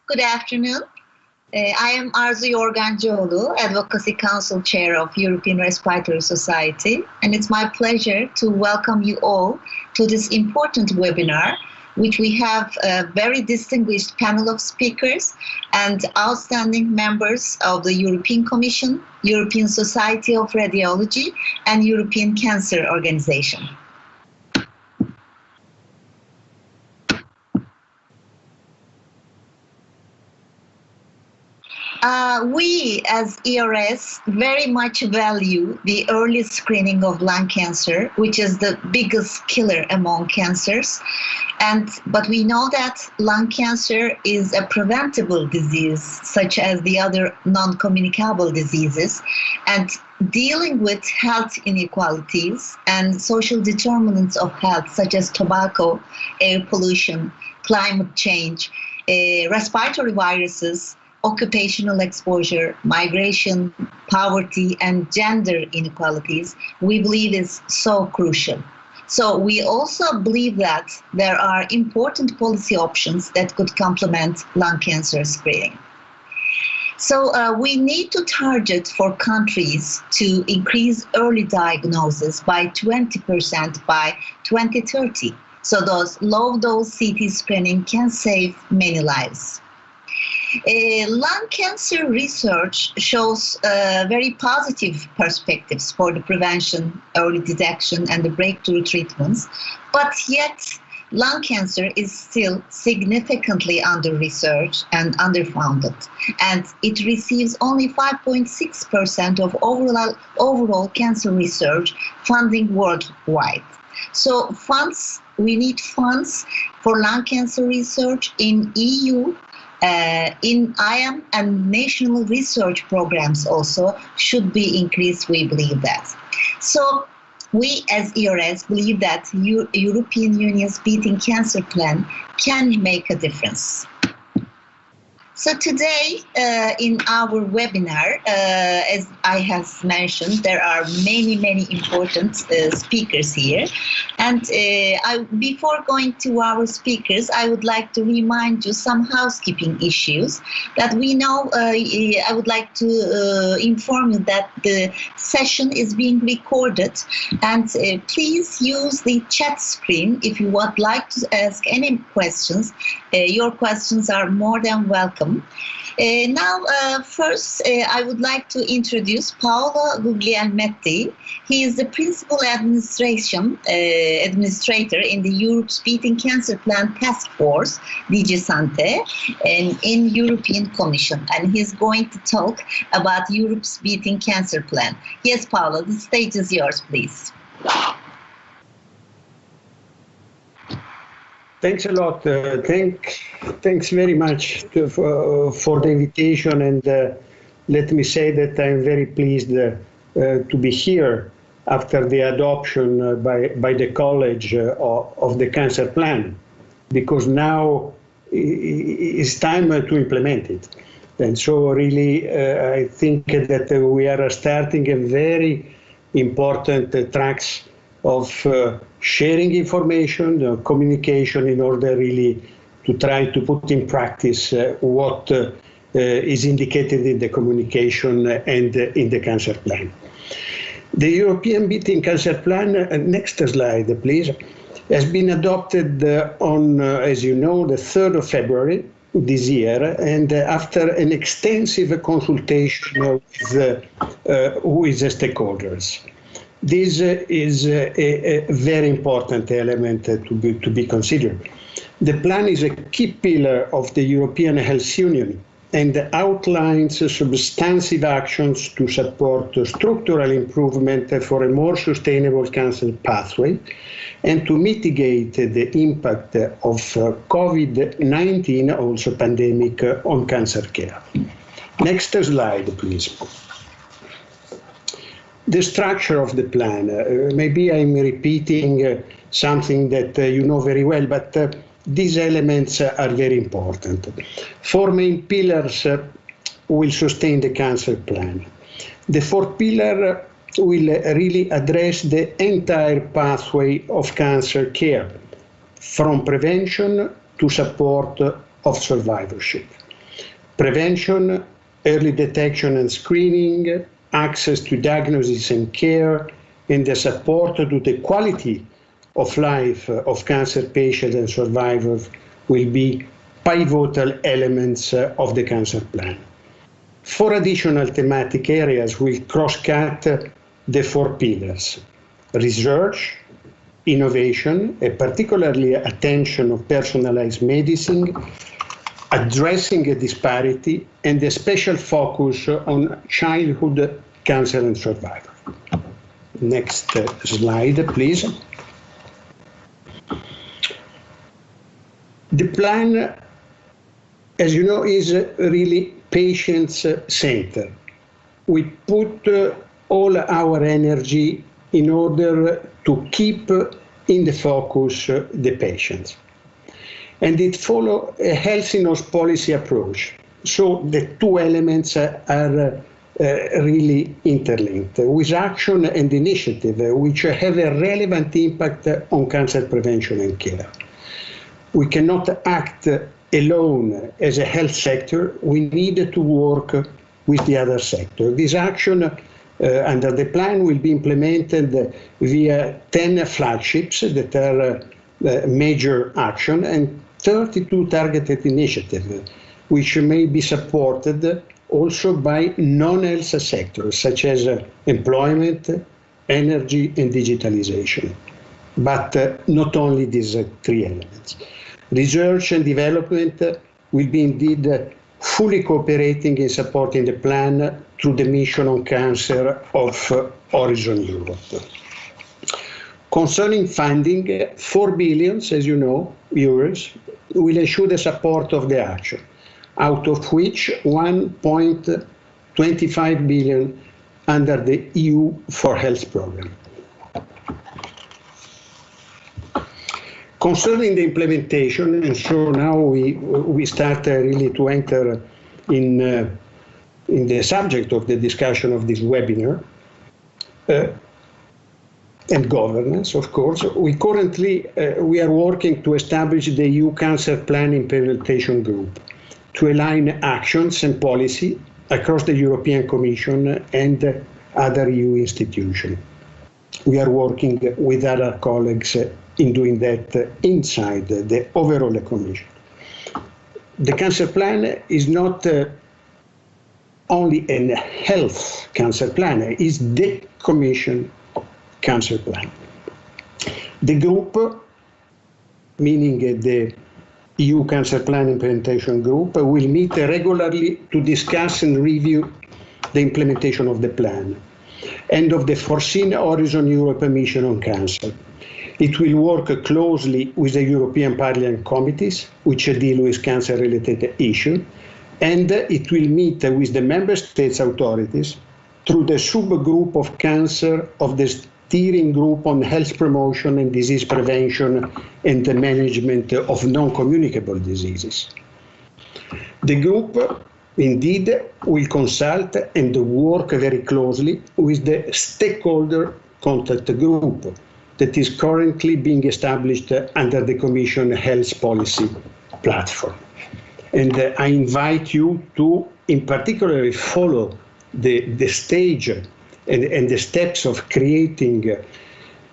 Good afternoon. I am Arzu Yorgancioğlu, Advocacy Council Chair of European Respiratory Society, and it's my pleasure to welcome you all to this important webinar, which we have a very distinguished panel of speakers and outstanding members of the European Commission, European Society of Radiology, and European Cancer Organization. We, as ERS, very much value the early screening of lung cancer, which is the biggest killer among cancers. But we know that lung cancer is a preventable disease, such as the other non-communicable diseases. And dealing with health inequalities and social determinants of health, such as tobacco, air pollution, climate change, respiratory viruses, occupational exposure, migration, poverty, and gender inequalities, we believe is so crucial. So we also believe that there are important policy options that could complement lung cancer screening. So we need to target for countries to increase early diagnosis by 20% by 2030. So those low-dose CT screening can save many lives. Lung cancer research shows very positive perspectives for the prevention, early detection, and the breakthrough treatments, but yet lung cancer is still significantly under-researched and underfunded, and it receives only 5.6% of overall cancer research funding worldwide. So we need funds for lung cancer research in EU, in IAM, and national research programs also should be increased, we believe that. So we as ERS believe that European Union's Beating Cancer Plan can make a difference. So today in our webinar, as I have mentioned, there are many important speakers here. And before going to our speakers, I would like to remind you some housekeeping issues that we know. I would like to inform you that the session is being recorded, and please use the chat screen if you would like to ask any questions. Your questions are more than welcome. First, I would like to introduce Paolo Guglielmetti. He is the Principal Administrator in the Europe's Beating Cancer Plan Taskforce, DG SANTE, and in European Commission. And he's going to talk about Europe's Beating Cancer Plan. Yes, Paolo, the stage is yours, please. Thanks a lot. Thanks very much for the invitation, and let me say that I'm very pleased to be here after the adoption by the College of the Cancer Plan, because now it's time to implement it. And so really, I think that we are starting a very important tracks of sharing information, communication, in order really to try to put in practice what is indicated in the communication and in the cancer plan. The European Beating Cancer Plan, next slide please, has been adopted on, as you know, the 3rd of February this year, and after an extensive consultation with the stakeholders. This is a very important element to be considered. The plan is a key pillar of the European Health Union and outlines substantive actions to support structural improvement for a more sustainable cancer pathway and to mitigate the impact of COVID-19, also pandemic, on cancer care. Next slide, please. The structure of the plan, maybe I'm repeating something that you know very well, but these elements are very important. 4 main pillars will sustain the cancer plan. The 4th pillar will really address the entire pathway of cancer care, from prevention to support of survivorship. prevention, early detection and screening, access to diagnosis and care, and the support to the quality of life of cancer patients and survivors will be pivotal elements of the cancer plan. 4 additional thematic areas will cross-cut the 4 pillars: research, innovation, and particularly attention of personalized medicine, addressing a disparity, and a special focus on childhood cancer and survival. Next slide, please. The plan, as you know, is really patient-centered. We put all our energy in order to keep in the focus the patients. And it follows a health in policy approach. So the 2 elements are really interlinked, with action and initiative which have a relevant impact on cancer prevention and care. We cannot act alone as a health sector. We need to work with the other sector. This action under the plan will be implemented via 10 flagships that are major action and 32 targeted initiatives, which may be supported also by non-health sectors such as employment, energy, and digitalization. But not only these 3 elements. Research and development will be indeed fully cooperating in supporting the plan through the mission on cancer of Horizon Europe. Concerning funding, 4 billion, as you know, euros, will ensure the support of the action, out of which 1.25 billion under the EU for Health program. Concerning the implementation, and so now we start really to enter in the subject of the discussion of this webinar, and governance, of course. We are working to establish the EU Cancer Plan Implementation Group to align actions and policy across the European Commission and other EU institutions. We are working with other colleagues in doing that inside the overall Commission. The cancer plan is not only a health cancer plan, it is the Commission cancer plan. The group, meaning the EU Cancer Plan Implementation Group, will meet regularly to discuss and review the implementation of the plan and of the foreseen Horizon Europe mission on cancer. It will work closely with the European Parliament committees, which deal with cancer-related issues, and it will meet with the Member States authorities through the subgroup of cancer of the Steering Group on Health Promotion and Disease Prevention and the Management of Non-Communicable Diseases. The group, indeed, will consult and work very closely with the Stakeholder Contact Group that is currently being established under the Commission Health Policy Platform. And I invite you to, in particular, follow the stage and the steps of creating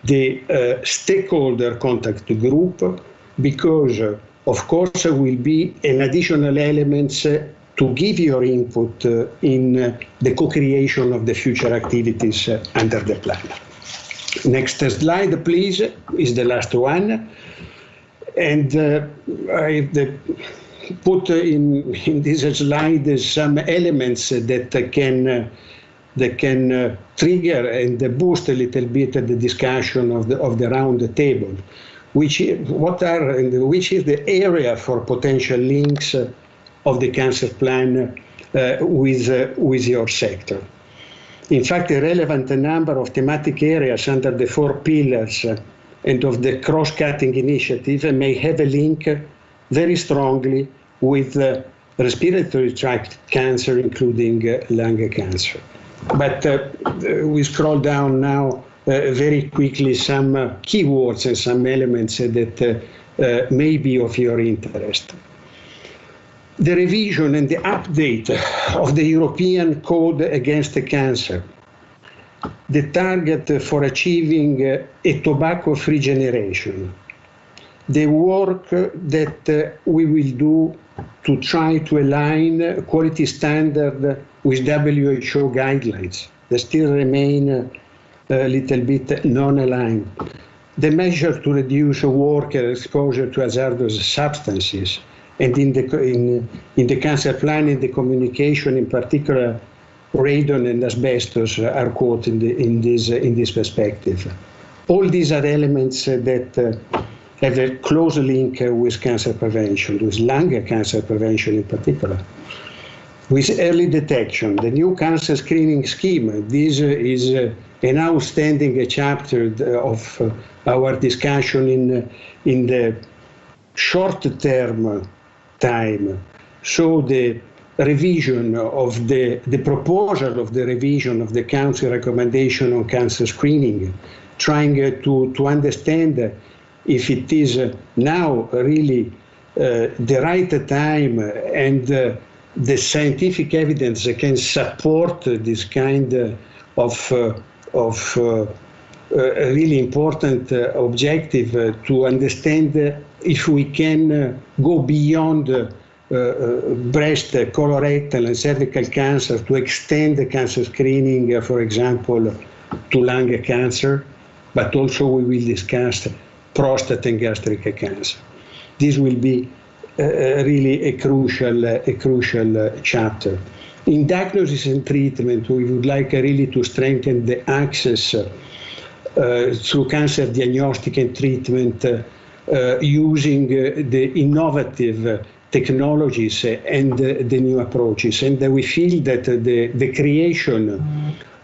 the Stakeholder Contact Group, because, of course, will be an additional element to give your input in the co-creation of the future activities under the plan. Next slide, please, is the last one. And I put in this slide some elements that can trigger and boost a little bit the discussion of the round table, which is the area for potential links of the cancer plan with your sector. In fact, a relevant number of thematic areas under the 4 pillars and of the cross-cutting initiative may have a link very strongly with respiratory tract cancer, including lung cancer. But we scroll down now very quickly some keywords and some elements that may be of your interest. the revision and the update of the European Code Against Cancer, the target for achieving a tobacco-free generation, the work that we will do to try to align quality standard with WHO guidelines that still remain a little bit non-aligned, the measure to reduce worker exposure to hazardous substances, and in the cancer plan, in the communication, in particular, radon and asbestos are quoted in this perspective. All these are elements that have a close link with cancer prevention, with lung cancer prevention in particular. With early detection, the new cancer screening scheme, this is an outstanding chapter of our discussion in the short-term time. So the revision of the proposal of the revision of the Council recommendation on cancer screening, trying to understand if it is now really the right time and the scientific evidence can support this kind of really important objective to understand if we can go beyond breast, colorectal, and cervical cancer to extend the cancer screening, for example, to lung cancer, but also we will discuss prostate and gastric cancer. This will be really a crucial chapter. In diagnosis and treatment, we would like really to strengthen the access through cancer diagnostic and treatment using the innovative technologies and the new approaches. And we feel that the creation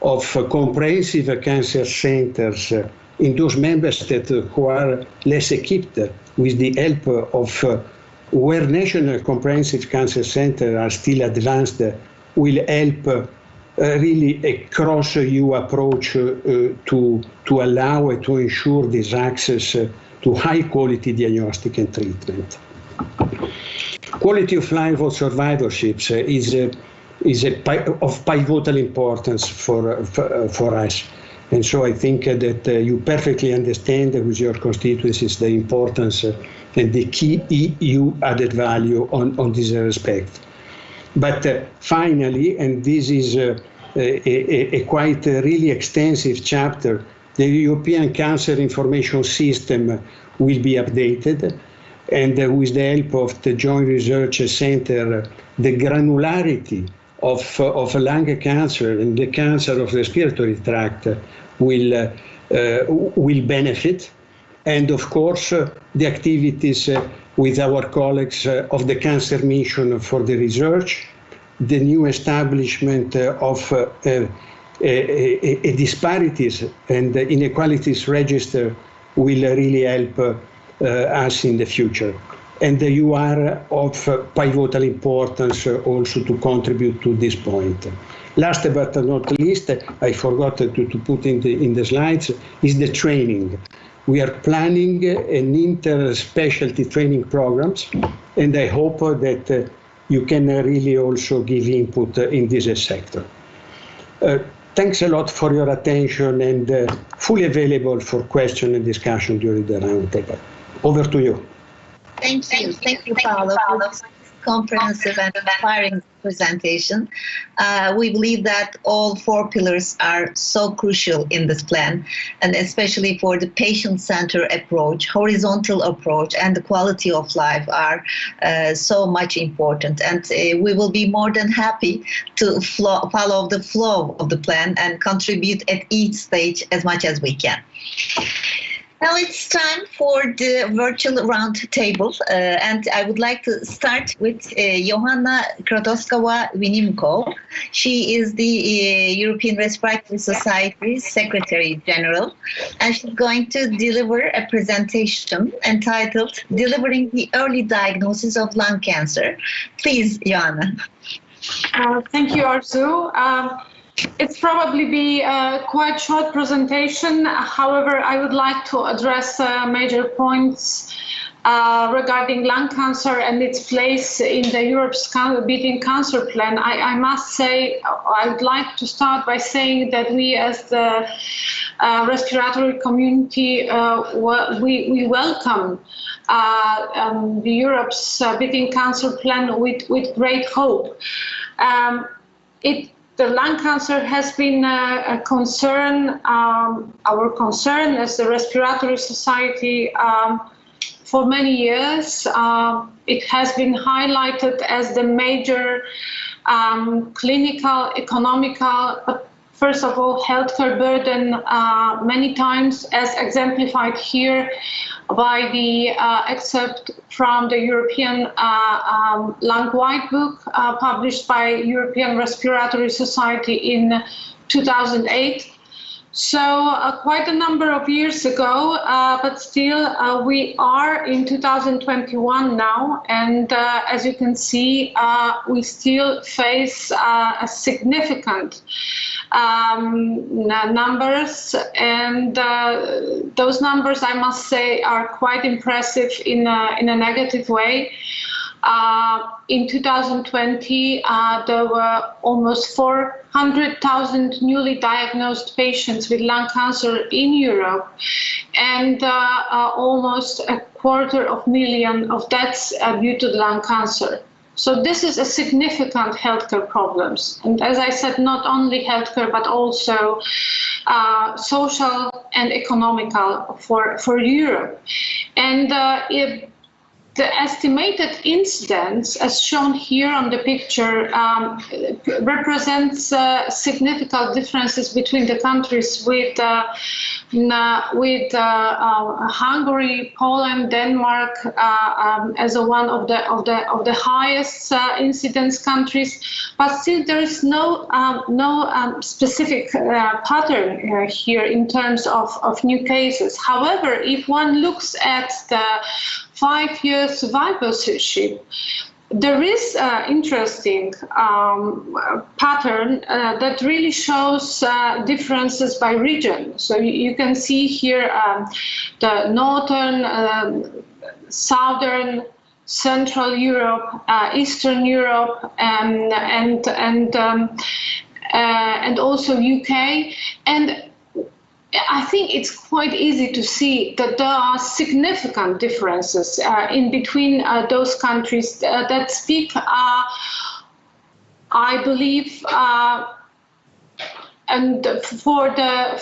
of comprehensive cancer centers in those member states who are less equipped, with the help of where national comprehensive cancer centers are still advanced, will help really a cross-EU approach to allow and to ensure this access to high-quality diagnostic and treatment. Quality of life for survivorships is of pivotal importance for us. And so I think that you perfectly understand with your constituencies the importance and the key EU added value on this respect. But finally, and this is a quite really extensive chapter, the European Cancer Information System will be updated, and with the help of the Joint Research Center, the granularity of lung cancer and the cancer of the respiratory tract will benefit. And of course, the activities with our colleagues of the Cancer Mission for the research, the new establishment of a disparities and inequalities register will really help us in the future. And you are of pivotal importance also to contribute to this point. Last but not least, I forgot to put in the slides, is the training. We are planning an inter-specialty training programs, and I hope that you can really also give input in this sector. Thanks a lot for your attention, and fully available for question and discussion during the roundtable. Over to you. Thank you, Paolo, for this comprehensive and inspiring presentation. We believe that all 4 pillars are so crucial in this plan, and especially for the patient-centered approach, horizontal approach, and the quality of life are so much important. And we will be more than happy to follow the flow of the plan and contribute at each stage as much as we can. Now it's time for the virtual roundtable, and I would like to start with Johanna Kratoskova-Winimko. She is the European Respiratory Society's Secretary General, and she's going to deliver a presentation entitled Delivering the Early Diagnosis of Lung Cancer. Please, Johanna. Thank you, Arzu. It's probably be a quite short presentation. However, I would like to address major points regarding lung cancer and its place in the Europe's Beating Cancer Plan, I must say I would like to start by saying that we as the respiratory community, we welcome the Europe's Beating Cancer Plan with great hope. The lung cancer has been a concern, our concern as the Respiratory Society for many years. It has been highlighted as the major clinical, economical, but first of all, healthcare burden many times, as exemplified here by the excerpt from the European Lung White Book published by European Respiratory Society in 2008. So quite a number of years ago, but still we are in 2021 now, and as you can see, we still face a significant numbers, and those numbers, I must say, are quite impressive in a negative way. In 2020, there were almost 400,000 newly diagnosed patients with lung cancer in Europe, and almost 250,000 of deaths due to lung cancer. So this is a significant healthcare problems. And as I said, not only healthcare, but also social and economical for Europe. And if the estimated incidence, as shown here on the picture, represents significant differences between the countries, with Hungary, Poland, Denmark as one of the highest incidence countries. But still, there is no specific pattern here in terms of new cases. However, if one looks at the 5-year survivorship, there is an interesting pattern that really shows differences by region. So you can see here the northern, southern, Central Europe, Eastern Europe, and also UK. And I think it's quite easy to see that there are significant differences in between those countries that speak, I believe, and for the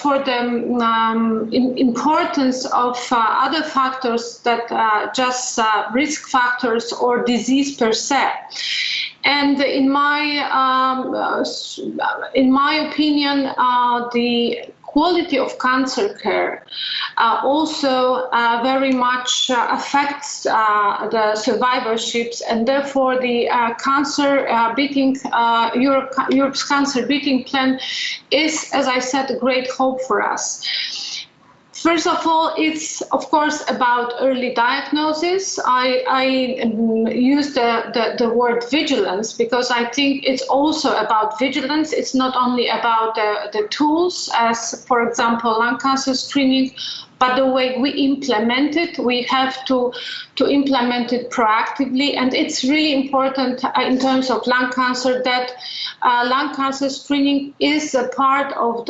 importance of other factors that just risk factors or disease per se. And in my opinion, the quality of cancer care also very much affects the survivorships, and therefore the Europe's cancer beating plan is, as I said, a great hope for us. First of all, it's of course about early diagnosis. I use the word vigilance because I think it's also about vigilance. It's not only about the tools, as for example lung cancer screening, but the way we implement it. We have to implement it proactively, and it's really important in terms of lung cancer that lung cancer screening is a part of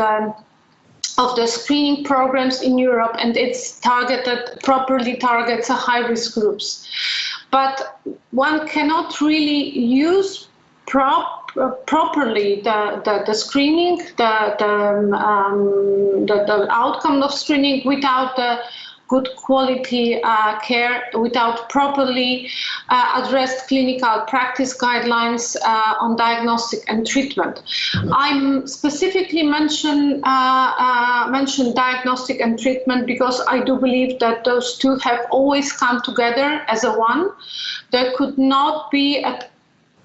the screening programs in Europe, and it's properly targets high-risk groups. But one cannot really use properly the screening, the outcome of screening without the good quality care, without properly addressed clinical practice guidelines on diagnostic and treatment. I'm specifically mention diagnostic and treatment because I do believe that those two have always come together as a one. There could not be a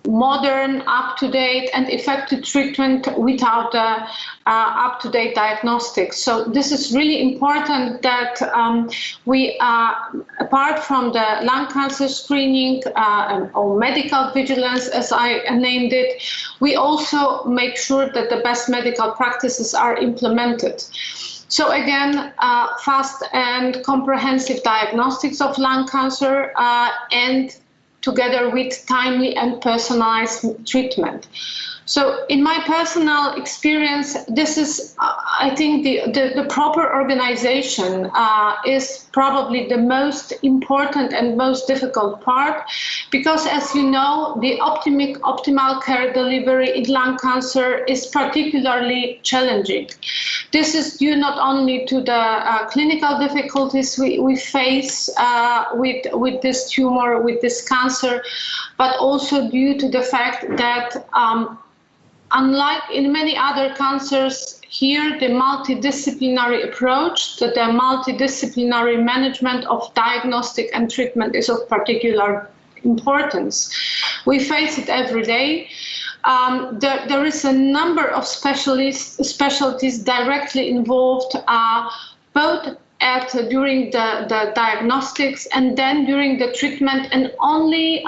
modern, up-to-date and effective treatment without the up-to-date diagnostics. So this is really important that we, apart from the lung cancer screening or medical vigilance, as I named it, we also make sure that the best medical practices are implemented. So again, fast and comprehensive diagnostics of lung cancer and together with timely and personalized treatment. So in my personal experience, this is, I think, the proper organization is probably the most important and most difficult part, because as you know, the optimal care delivery in lung cancer is particularly challenging. This is due not only to the clinical difficulties we face with this tumor, with this cancer, but also due to the fact that unlike in many other cancers, here the multidisciplinary approach, the multidisciplinary management of diagnostic and treatment is of particular importance. We face it every day. There is a number of specialties directly involved, both during the diagnostics and then during the treatment, and only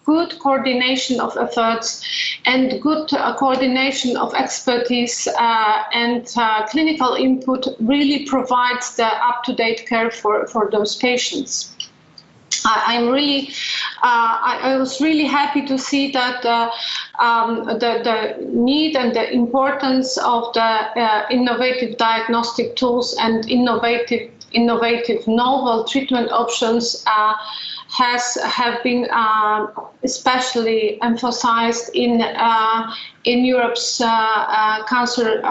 good coordination of efforts and good coordination of expertise and clinical input really provides the up-to-date care for those patients. I was really happy to see that the need and the importance of the innovative diagnostic tools and innovative novel treatment options have been especially emphasized in Europe's cancer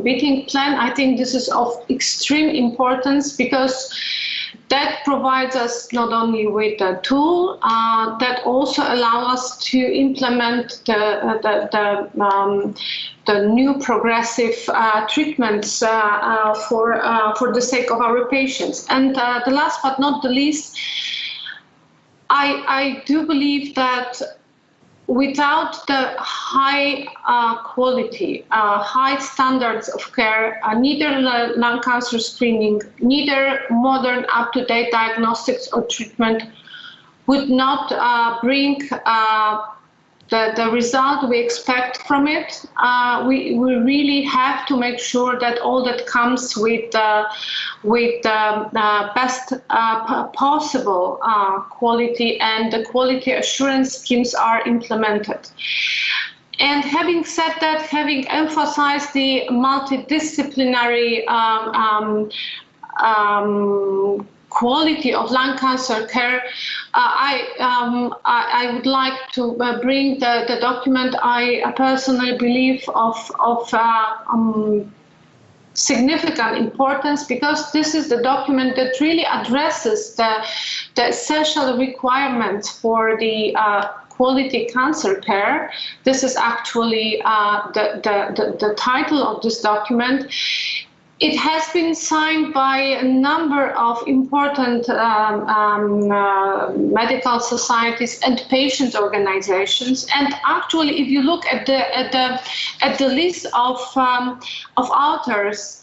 beating plan. I think this is of extreme importance because that provides us not only with a tool that also allow us to implement the new progressive treatments for the sake of our patients. And the last but not the least, I do believe that without the high quality, high standards of care, neither lung cancer screening, neither modern up-to-date diagnostics or treatment would not bring the result we expect from it. We really have to make sure that all that comes with the best possible quality and the quality assurance schemes are implemented. And having said that, having emphasized the multidisciplinary quality of lung cancer care, I would like to bring the document I personally believe of significant importance, because this is the document that really addresses the essential requirements for the quality cancer care. This is actually the title of this document. It has been signed by a number of important medical societies and patient organizations. And actually, if you look at the list of authors,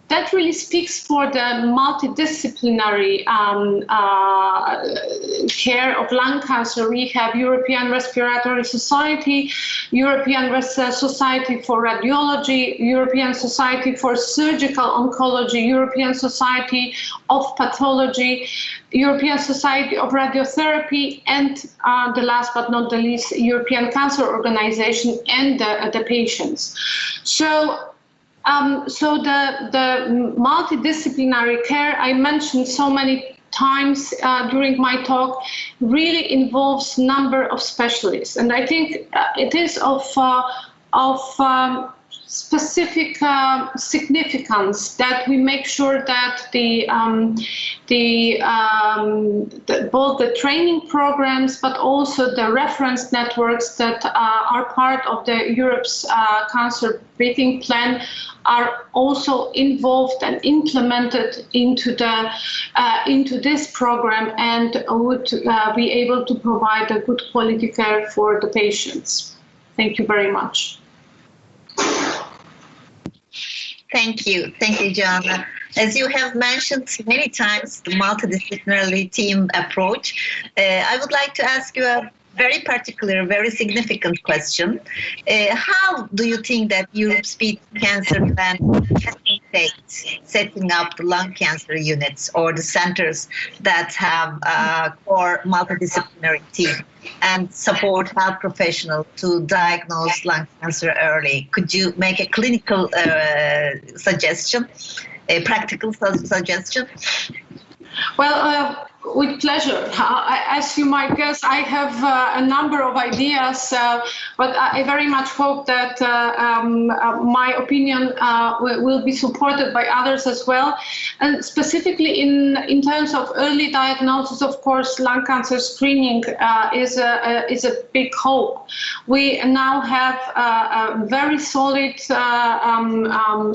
that really speaks for the multidisciplinary care of lung cancer. We have European Respiratory Society, European Society for Radiology, European Society for Surgical Oncology, European Society of Pathology, European Society of Radiotherapy, and the last but not the least, European Cancer Organization and the patients. So the multidisciplinary care I mentioned so many times during my talk really involves a number of specialists, and I think it is of specific significance that we make sure that both the training programs but also the reference networks that are part of the Europe's cancer beating plan are also involved and implemented into this program and would be able to provide a good quality care for the patients. Thank you very much. Thank you, Joanna. As you have mentioned many times, the multidisciplinary team approach, I would like to ask you a very particular, very significant question. How do you think that Europe's beating cancer plan has been states setting up the lung cancer units or the centers that have a core multidisciplinary team and support health professionals to diagnose lung cancer early. Could you make a clinical suggestion, a practical suggestion? Well, with pleasure. As you might guess, I have a number of ideas, but I very much hope that my opinion will be supported by others as well. And specifically in terms of early diagnosis, of course, lung cancer screening is a big hope. We now have a very solid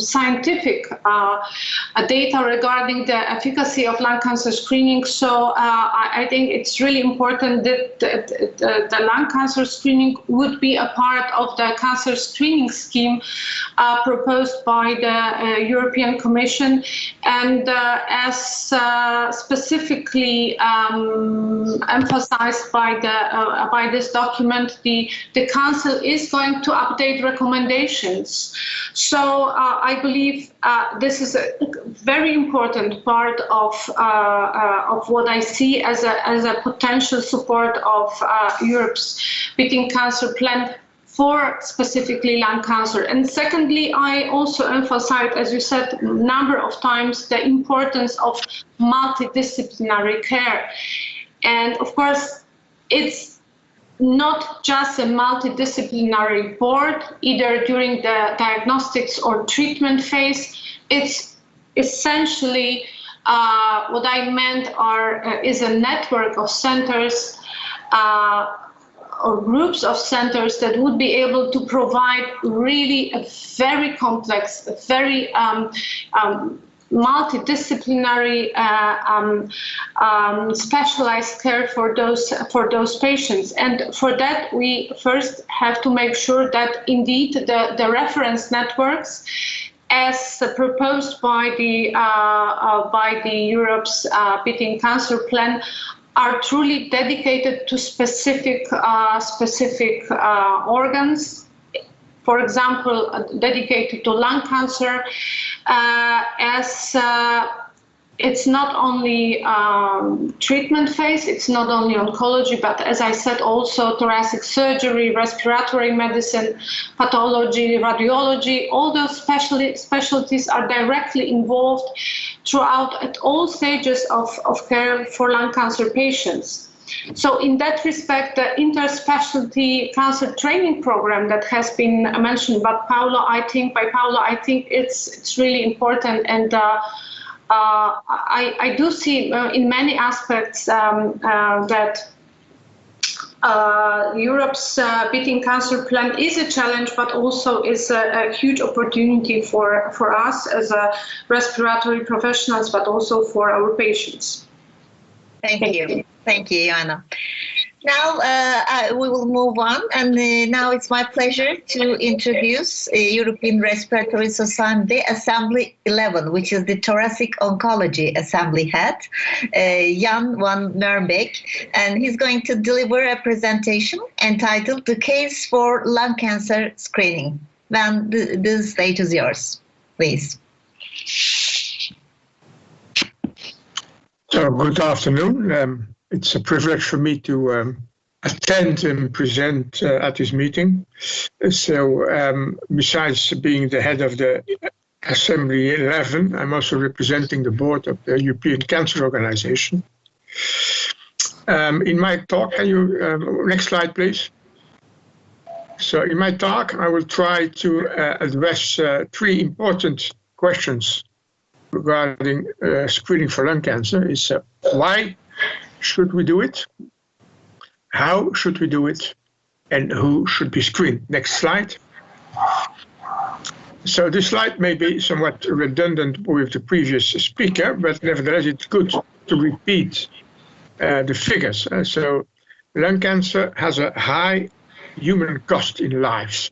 scientific data regarding the efficacy of lung cancer screening. So I think it's really important that the lung cancer screening would be a part of the cancer screening scheme proposed by the European Commission, and as specifically emphasized by this document, the Council is going to update recommendations. So I believe this is a very important part of what I see as a potential support of Europe's Beating Cancer Plan for specifically lung cancer. And secondly, I also emphasize, as you said a number of times, the importance of multidisciplinary care. And of course, it's not just a multidisciplinary board, either during the diagnostics or treatment phase. It's essentially what I meant is a network of centers or groups of centers that would be able to provide really a very complex, very multidisciplinary, specialized care for those patients. And for that, we first have to make sure that indeed the reference networks, as proposed by the Europe's Beating Cancer Plan, are truly dedicated to specific organs. For example, dedicated to lung cancer, as it's not only treatment phase, it's not only oncology, but as I said, also thoracic surgery, respiratory medicine, pathology, radiology. All those specialties are directly involved throughout at all stages of care for lung cancer patients. So in that respect, the interspecialty cancer training program that has been mentioned by Paolo, I think it's really important, and I do see in many aspects that Europe's Beating Cancer Plan is a challenge, but also is a huge opportunity for us as respiratory professionals, but also for our patients. Thank you. Thank you, Joanna. Now we will move on, and now it's my pleasure to introduce European Respiratory Society Assembly 11, which is the Thoracic Oncology Assembly head, Jan van Merbeek, and he's going to deliver a presentation entitled "The Case for Lung Cancer Screening." Van, the stage is yours, please. So, good afternoon. It's a privilege for me to attend and present at this meeting. So, besides being the head of the Assembly 11, I'm also representing the board of the European Cancer Organization. In my talk, can you, next slide, please? So, in my talk, I will try to address three important questions regarding screening for lung cancer. Is why should we do it? How should we do it? And who should be screened? Next slide. So this slide may be somewhat redundant with the previous speaker, but nevertheless it's good to repeat the figures. So lung cancer has a high human cost in lives,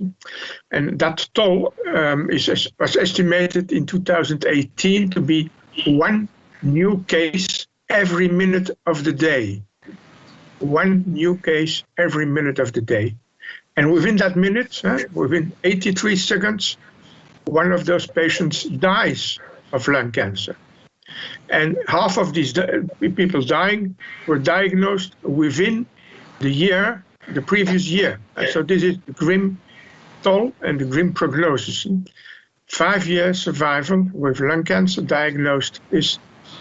and that toll was estimated in 2018 to be 1 new case every minute of the day. 1 new case every minute of the day. And within that minute, within 83 seconds, one of those patients dies of lung cancer. And half of these people dying were diagnosed within the previous year. So this is the grim toll and the grim prognosis. 5-year survival with lung cancer diagnosed is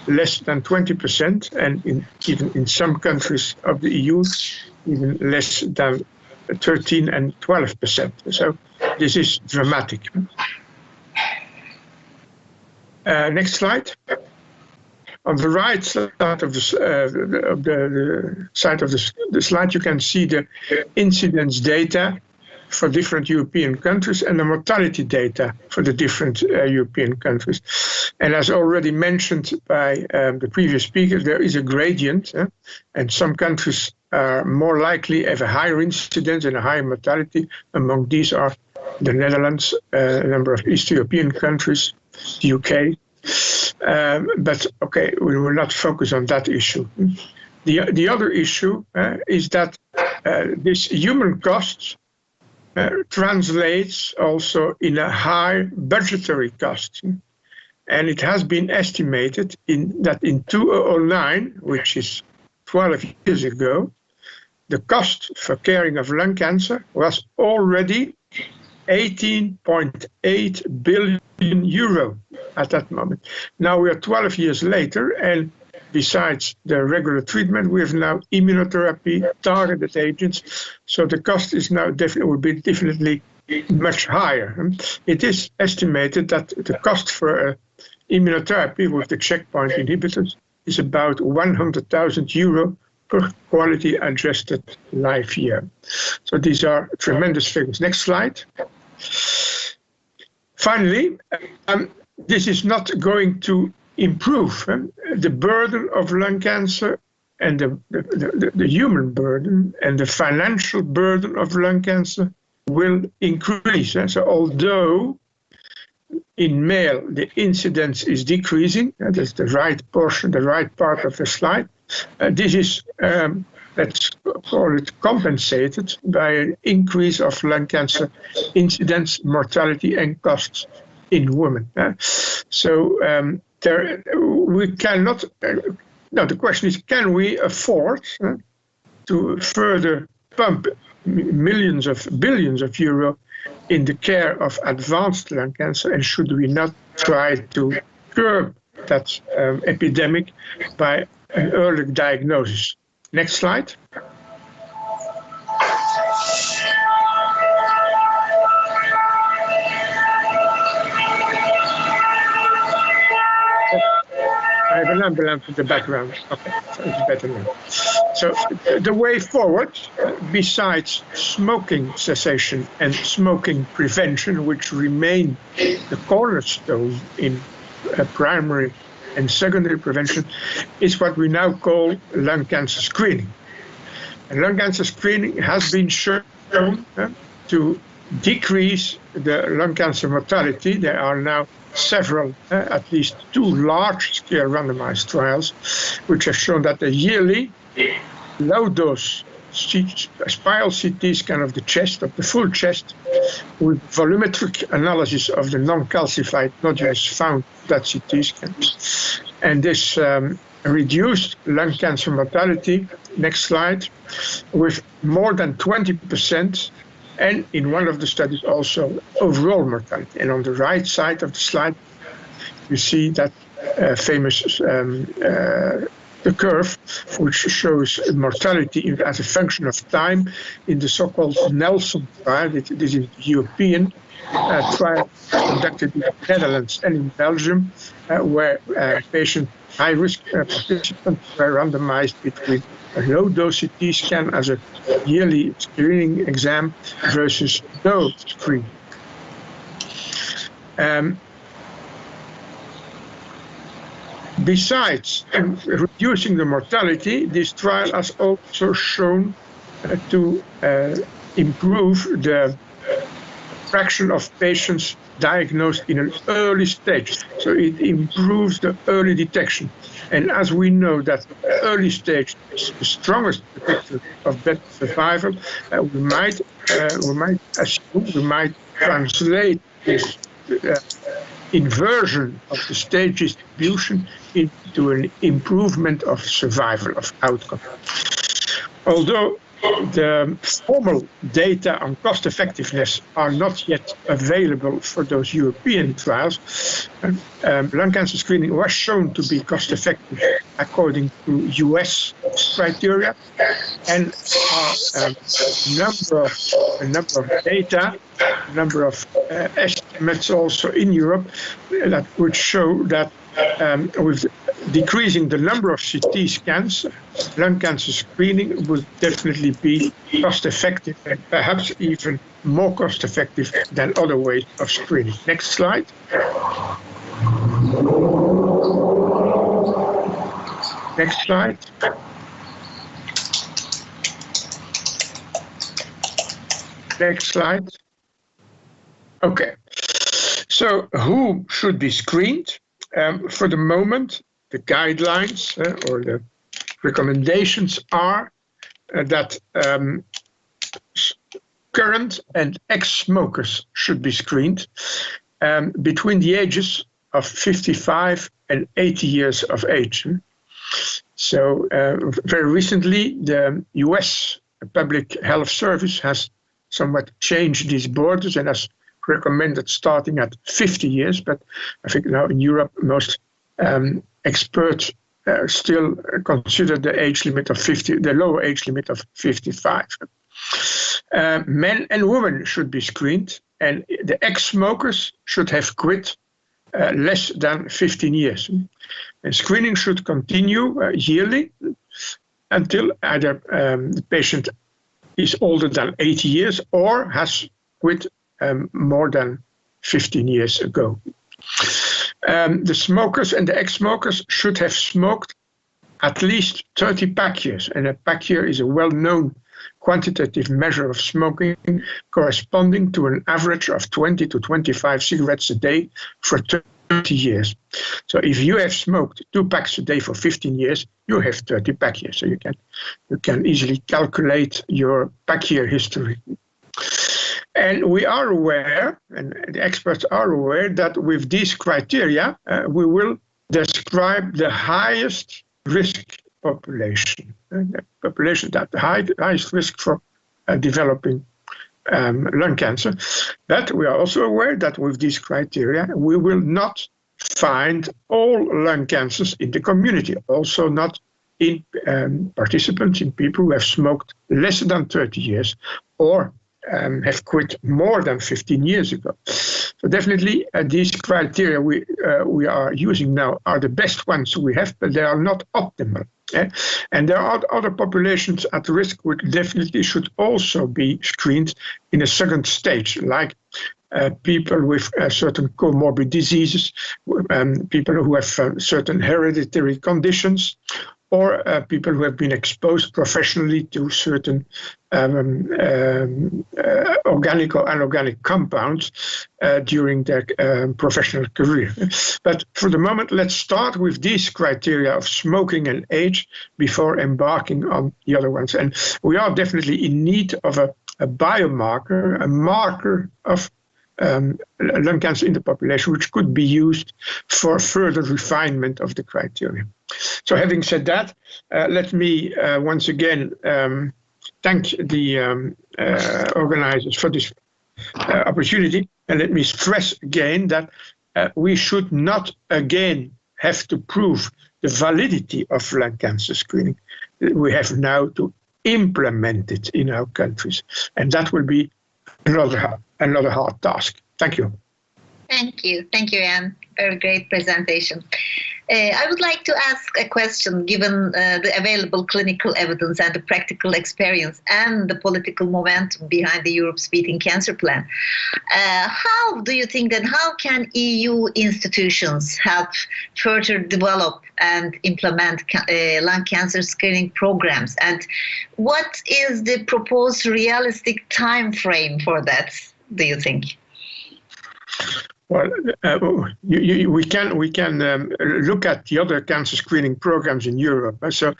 less than 20%, and even in some countries of the EU, even less than 13 and 12%. So this is dramatic. Next slide. On the right side of the slide, you can see the incidence data for different European countries and the mortality data for the different European countries. And as already mentioned by the previous speaker, there is a gradient, and some countries are more likely have a higher incidence and a higher mortality. Among these are the Netherlands, a number of East European countries, the UK. But okay, we will not focus on that issue. The other issue is that this human cost translates also in a high budgetary cost. And it has been estimated that in 2009, which is 12 years ago, the cost for caring of lung cancer was already 18.8 billion euro at that moment. Now we are 12 years later, and besides the regular treatment, we have now immunotherapy, targeted agents. So the cost is now definitely much higher. It is estimated that the cost for immunotherapy with the checkpoint inhibitors is about 100,000 euro per quality adjusted life year. So these are tremendous figures. Next slide. Finally, this is not going to improve. The burden of lung cancer and the human burden and the financial burden of lung cancer will increase. So although in male the incidence is decreasing, that's the right portion, the right part of the slide, this is, let's call it, compensated by an increase of lung cancer incidence, mortality and costs in women. So we cannot, no, the question is, can we afford to further pump billions of euro in the care of advanced lung cancer, and should we not try to curb that epidemic by an early diagnosis? Next slide. I have an ambulance in the background. Okay, so it's better now. So the way forward, besides smoking cessation and smoking prevention, which remain the cornerstone in primary and secondary prevention, is what we now call lung cancer screening. And lung cancer screening has been shown to decrease the lung cancer mortality. There are now several, at least 2 large-scale randomized trials, which have shown that a yearly low-dose spiral CT scan of the chest, of the full chest, with volumetric analysis of the non-calcified nodules found that CT scan. And this reduced lung cancer mortality, next slide, with more than 20%, and in one of the studies also overall mortality. And on the right side of the slide, you see that famous the curve, which shows mortality as a function of time in the so-called Nelson trial. This is a European trial conducted in the Netherlands and in Belgium, where high-risk participants were randomized between a low-dose CT scan as a yearly screening exam versus no screening. Besides reducing the mortality, this trial has also shown to improve the fraction of patients diagnosed in an early stage. So it improves the early detection. And as we know that early stage is the strongest predictor of better survival, we might translate this inversion of the stage distribution into an improvement of survival of outcome. Although the formal data on cost effectiveness are not yet available for those European trials, lung cancer screening was shown to be cost effective according to US criteria, and a number of data, a number of estimates also in Europe that would show that with decreasing the number of CT scans, lung cancer screening would definitely be cost effective and perhaps even more cost effective than other ways of screening. Next slide. Next slide. Next slide. Okay. So who should be screened? For the moment, the guidelines or the recommendations are that current and ex-smokers should be screened between the ages of 55 and 80 years of age. So very recently, the US Public Health Service has somewhat changed these borders and has recommended starting at 50 years, but I think now in Europe most experts still consider the age limit of 50, the lower age limit of 55. Men and women should be screened, and the ex-smokers should have quit less than 15 years. And screening should continue yearly until either the patient is older than 80 years or has quit more than 15 years ago. The smokers and the ex-smokers should have smoked at least 30 pack years, and a pack year is a well-known quantitative measure of smoking corresponding to an average of 20 to 25 cigarettes a day for 30 years. So if you have smoked 2 packs a day for 15 years, you have 30 pack years. So you can easily calculate your pack year history. And we are aware, and the experts are aware, that with these criteria, we will describe the highest risk population, the population that the highest risk for developing lung cancer. But we are also aware that with these criteria, we will not find all lung cancers in the community, also not in participants, in people who have smoked less than 30 years or have quit more than 15 years ago. So definitely these criteria we are using now are the best ones we have, but they are not optimal. And there are other populations at risk which definitely should also be screened in a second stage, like people with certain comorbid diseases, people who have certain hereditary conditions, or people who have been exposed professionally to certain organic or inorganic compounds during their professional career. But for the moment, let's start with these criteria of smoking and age before embarking on the other ones. And we are definitely in need of a biomarker, a marker of lung cancer in the population, which could be used for further refinement of the criteria. So having said that, let me once again thank the organizers for this opportunity. And let me stress again that we should not again have to prove the validity of lung cancer screening. We have now to implement it in our countries. And that will be another hard task. Thank you. Thank you, Jan. Very great presentation. I would like to ask a question, given the available clinical evidence and the practical experience and the political momentum behind the Europe's Beating Cancer Plan. How do you think that how can EU institutions help further develop and implement lung cancer screening programs? And what is the proposed realistic time frame for that, do you think? Well, we can look at the other cancer screening programs in Europe. So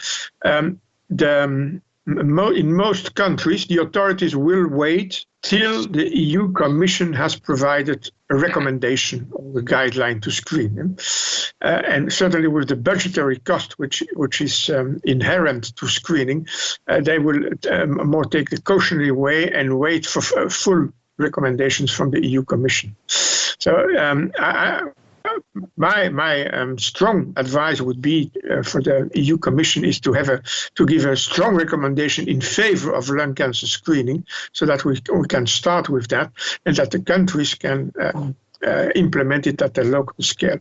the in most countries, the authorities will wait till the EU Commission has provided a recommendation or a guideline to screen them. And certainly with the budgetary cost, which is inherent to screening, they will more take the cautionary way and wait for full recommendations from the EU Commission. So my strong advice would be for the EU Commission is to give a strong recommendation in favor of lung cancer screening, so that we can start with that, and that the countries can implement it at a local scale.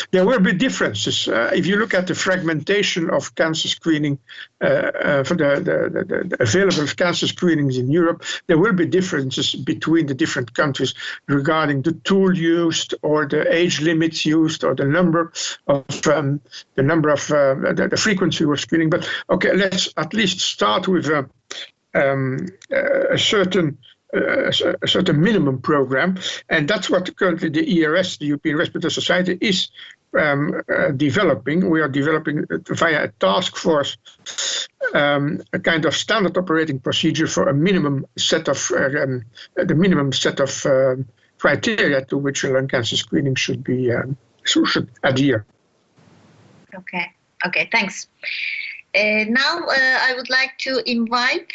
There will be differences. If you look at the fragmentation of cancer screening, for the available cancer screenings in Europe, there will be differences between the different countries regarding the tool used, or the age limits used, or the number of the frequency of screening. But okay, let's at least start with a certain minimum program, and that's what currently the ERS, the European Respiratory Society, is developing. We are developing via a task force a kind of standard operating procedure for a minimum set of criteria to which lung cancer screening should adhere. Okay, thanks. Now I would like to invite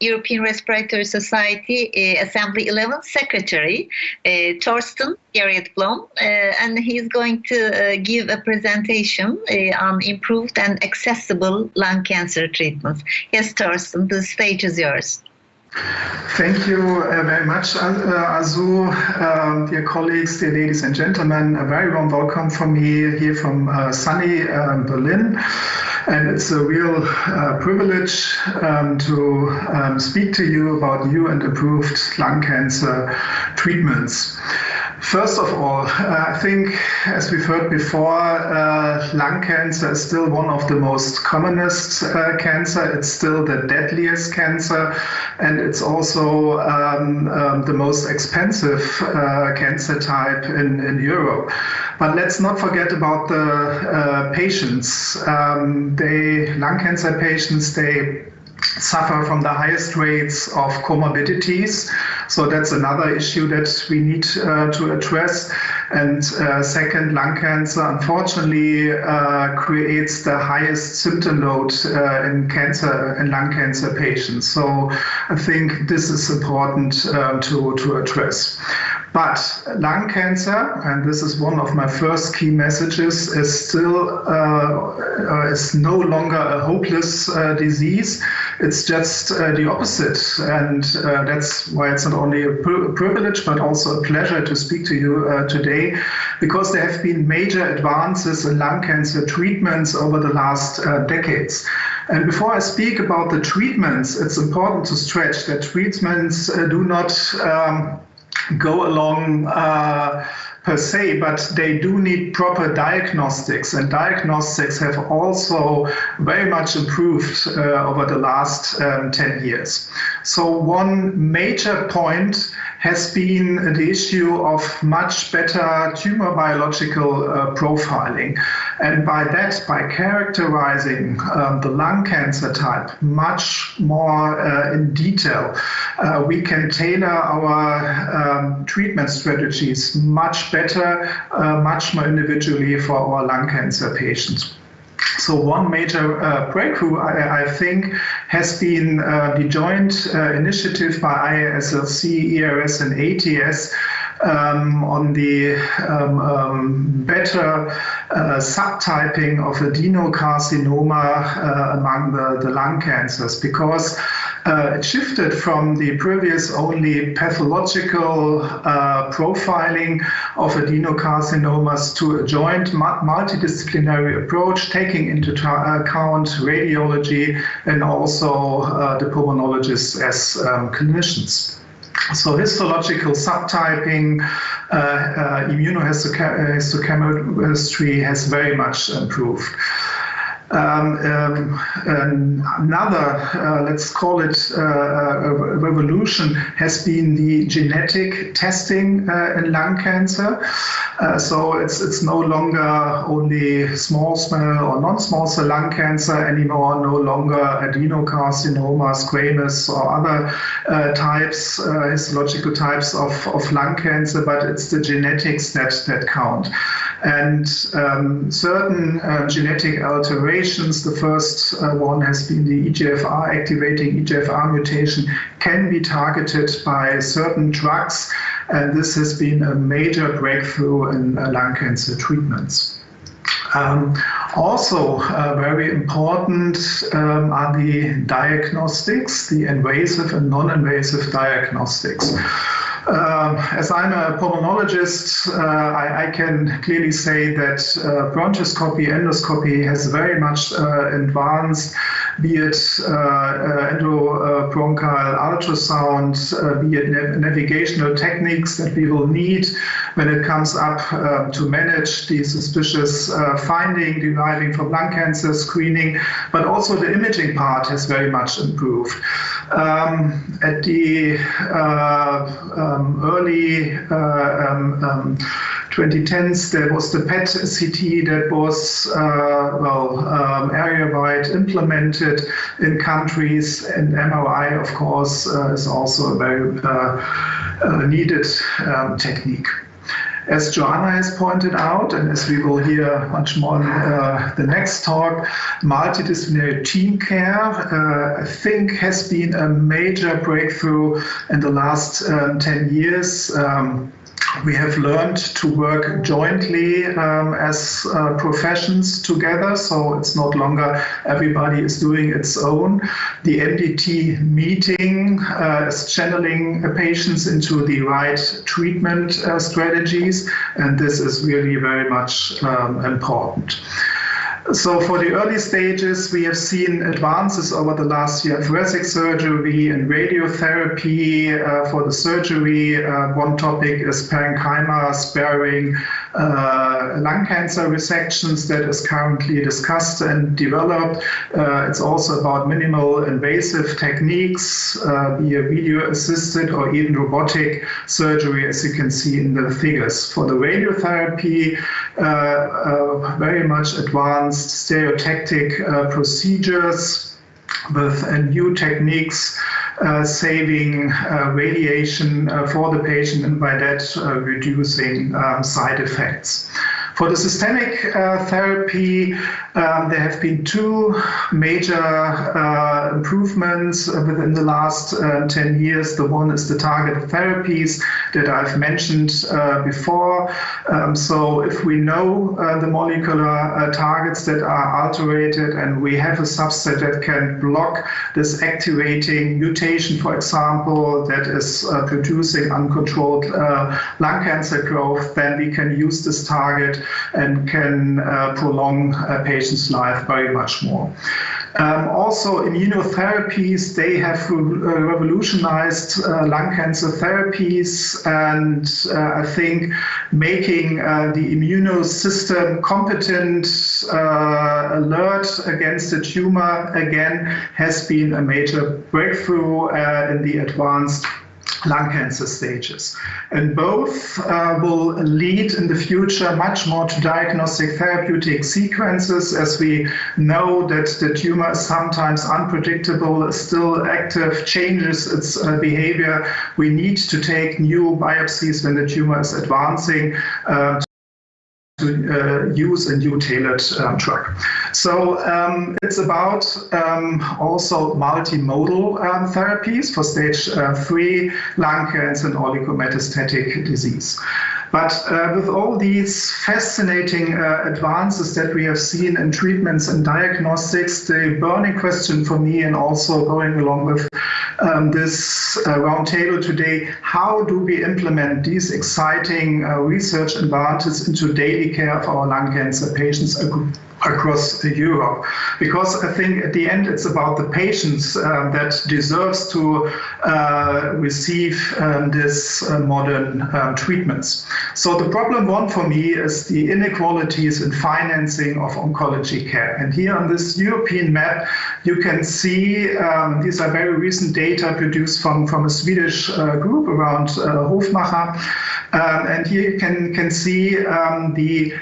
European Respiratory Society Assembly 11 Secretary Torsten Gerritblom, and he's going to give a presentation on improved and accessible lung cancer treatments. Yes, Torsten, the stage is yours. Thank you very much, Arzu. Dear colleagues, dear ladies and gentlemen, a very warm welcome from me here from sunny Berlin. And it's a real privilege to speak to you about new and improved lung cancer treatments. First of all, I think, as we've heard before, lung cancer is still one of the most commonest cancer. It's still the deadliest cancer, and it's also the most expensive cancer type in Europe. But let's not forget about the patients. Lung cancer patients, they suffer from the highest rates of comorbidities. So that's another issue that we need to address. And second, lung cancer unfortunately creates the highest symptom load in lung cancer patients. So I think this is important to address. But lung cancer, and this is one of my first key messages, is no longer a hopeless disease. It's just the opposite, and that's why it's not only a privilege but also a pleasure to speak to you today, because there have been major advances in lung cancer treatments over the last decades. And before I speak about the treatments, it's important to stretch that treatments do not go along per se, but they do need proper diagnostics, and diagnostics have also very much improved over the last 10 years. So one major point has been the issue of much better tumor biological profiling. And by that, by characterizing the lung cancer type much more in detail, we can tailor our treatment strategies much better, much more individually for our lung cancer patients. So one major breakthrough, I think, has been the joint initiative by IASLC, ERS, and ATS on the better subtyping of adenocarcinoma among the lung cancers, because it shifted from the previous only pathological profiling of adenocarcinomas to a joint multidisciplinary approach, taking into account radiology and also the pulmonologists as clinicians. So histological subtyping, immunohistochemistry has very much improved. Another, let's call it a revolution, has been the genetic testing in lung cancer. So it's no longer only small cell or non-small cell lung cancer anymore, no longer adenocarcinoma, squamous or other types, histological types of lung cancer, but it's the genetics that count. And certain genetic alterations, the first one has been the EGFR, activating EGFR mutation, can be targeted by certain drugs, and this has been a major breakthrough in lung cancer treatments. Also very important are the diagnostics, the invasive and non-invasive diagnostics. As I'm a pulmonologist, I can clearly say that bronchoscopy, endoscopy has very much advanced, be it endobronchial ultrasound, be it navigational techniques that we will need when it comes up to manage the suspicious finding deriving from lung cancer screening, but also the imaging part has very much improved. At the early 2010s, there was the PET-CT that was area-wide implemented in countries, and MRI, of course, is also a very needed technique. As Joanna has pointed out, and as we will hear much more in the next talk, multidisciplinary team care, I think, has been a major breakthrough in the last 10 years. We have learned to work jointly as professions together, so it's not longer everybody is doing its own. The MDT meeting is channeling patients into the right treatment strategies, and this is really very much important. So for the early stages, we have seen advances over the last year, thoracic surgery and radiotherapy. For the surgery, one topic is parenchyma sparing lung cancer resections that is currently discussed and developed. It's also about minimal invasive techniques, be it video-assisted or even robotic surgery, as you can see in the figures. For the radiotherapy, very much advanced stereotactic procedures with new techniques saving radiation for the patient and by that reducing side effects. For the systemic therapy, there have been two major improvements within the last 10 years. The one is the targeted therapies that I've mentioned before. So if we know the molecular targets that are alterated and we have a subset that can block this activating mutation, for example, that is producing uncontrolled lung cancer growth, then we can use this target and can prolong a patient's life very much more. Also, immunotherapies, they have revolutionized lung cancer therapies, and I think making the immune system competent, alert against the tumor, again, has been a major breakthrough in the advanced lung cancer stages. And both will lead in the future much more to diagnostic therapeutic sequences, as we know that the tumor is sometimes unpredictable, still active, changes its behavior. We need to take new biopsies when the tumor is advancing to use a new tailored drug. So it's about also multimodal therapies for stage 3 lung cancer and oligometastatic disease. But with all these fascinating advances that we have seen in treatments and diagnostics, the burning question for me, and also going along with this roundtable today, how do we implement these exciting research advances into daily care of our lung cancer patients across Europe, because I think at the end it's about the patients that deserves to receive this modern treatments. So the problem one for me is the inequalities in financing of oncology care. And here on this European map, you can see these are very recent data produced from a Swedish group around Hofmacher, and here you can see the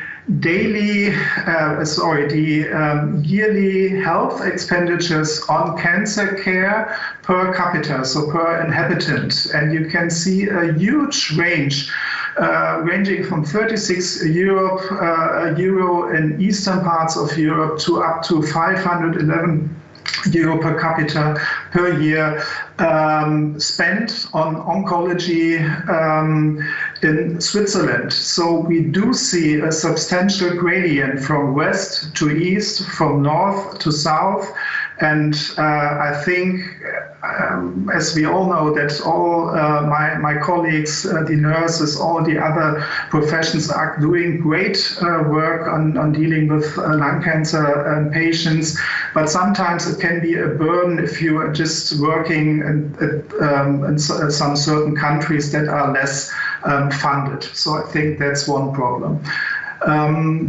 yearly health expenditures on cancer care per capita, so per inhabitant. And you can see a huge range, ranging from 36 euro in eastern parts of Europe to up to 511 euro per capita per year spent on oncology in Switzerland. So we do see a substantial gradient from west to east, from north to south. And I think, as we all know, that all my colleagues, the nurses, all the other professions are doing great work on dealing with lung cancer patients. But sometimes it can be a burden if you are just working in some certain countries that are less funded. So I think that's one problem.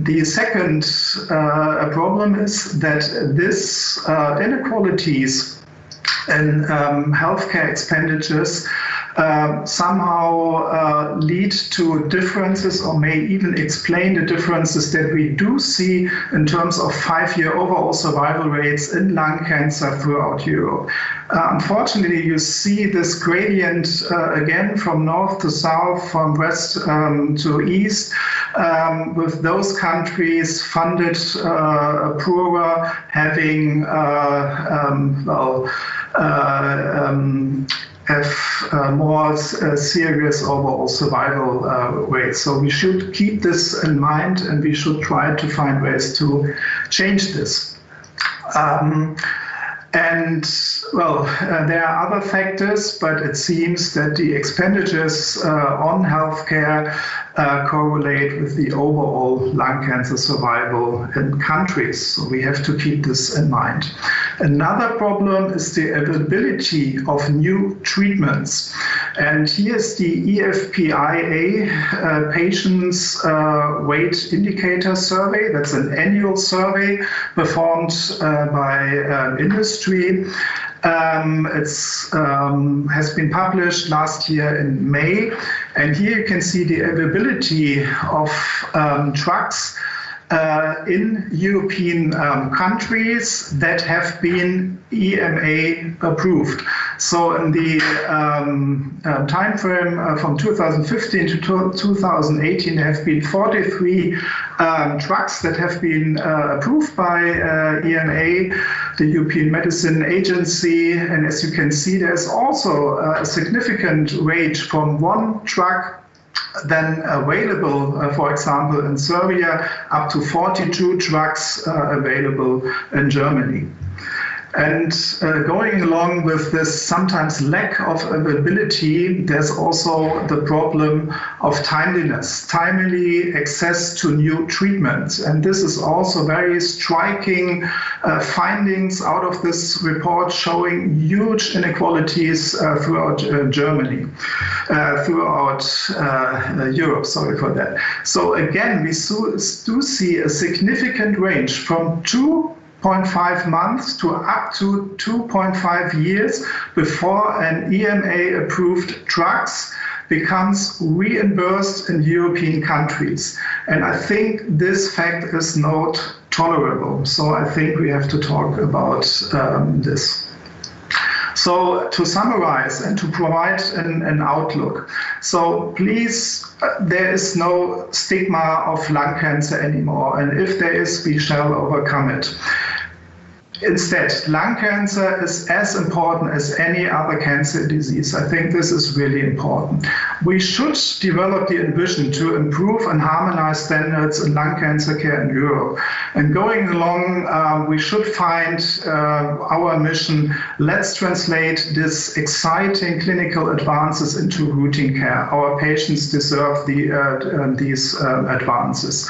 The second problem is that this inequalities in healthcare expenditures somehow lead to differences, or may even explain the differences that we do see in terms of 5-year overall survival rates in lung cancer throughout Europe. Unfortunately, you see this gradient again from north to south, from west to east, with those countries funded poorer, having have more serious overall survival rates. So we should keep this in mind, and we should try to find ways to change this. And well, there are other factors, but it seems that the expenditures on healthcare correlate with the overall lung cancer survival in countries. So we have to keep this in mind. Another problem is the availability of new treatments. And here's the EFPIA Patients Weight Indicator Survey. That's an annual survey performed by industry. It has been published last year in May. And here you can see the availability of drugs in European countries that have been EMA approved. So in the time frame from 2015 to 2018, there have been 43 drugs that have been approved by EMA, the European Medicine Agency. And as you can see, there's also a significant range from one drug then available, for example, in Serbia, up to 42 drugs available in Germany. And going along with this sometimes lack of availability, there's also the problem of timeliness, timely access to new treatments. And this is also very striking findings out of this report, showing huge inequalities throughout Germany, throughout Europe, sorry for that. So again, we do see a significant range from 2.5 months to up to 2.5 years before an EMA-approved drugs becomes reimbursed in European countries. And I think this fact is not tolerable. So I think we have to talk about this. So to summarize and to provide an outlook. So please, there is no stigma of lung cancer anymore. And if there is, we shall overcome it. Instead, lung cancer is as important as any other cancer disease. I think this is really important. We should develop the vision to improve and harmonize standards in lung cancer care in Europe. And going along, we should find our mission. Let's translate this exciting clinical advances into routine care. Our patients deserve these advances.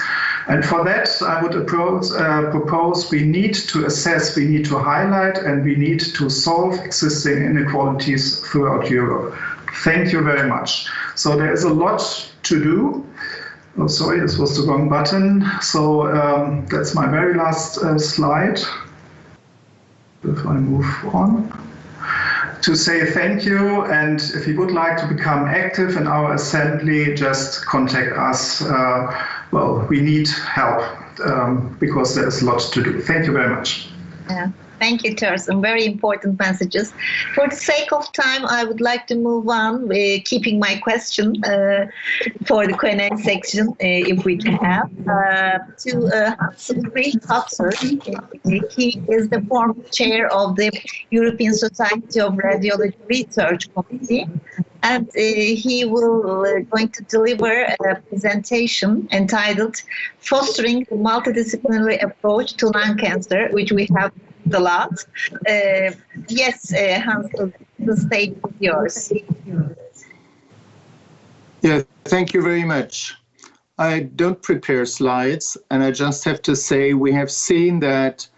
And for that, I would propose we need to assess, we need to highlight, and we need to solve existing inequalities throughout Europe. Thank you very much. So there is a lot to do. Oh, sorry, this was the wrong button. So that's my very last slide. If I move on. To say thank you, and if you would like to become active in our assembly, just contact us. Well, we need help because there's a lot to do. Thank you very much. Yeah. Thank you, Thorsten. Very important messages. For the sake of time, I would like to move on, keeping my question for the Q&A section, if we can have, to Housekeeping Issues. He is the former chair of the European Society of Radiology Research Committee, and he will going to deliver a presentation entitled "Fostering the Multidisciplinary Approach to Lung Cancer," which we have a lot. Yes, Hans, the stage is yours. Yeah, thank you very much. I don't prepare slides, and I just have to say we have seen that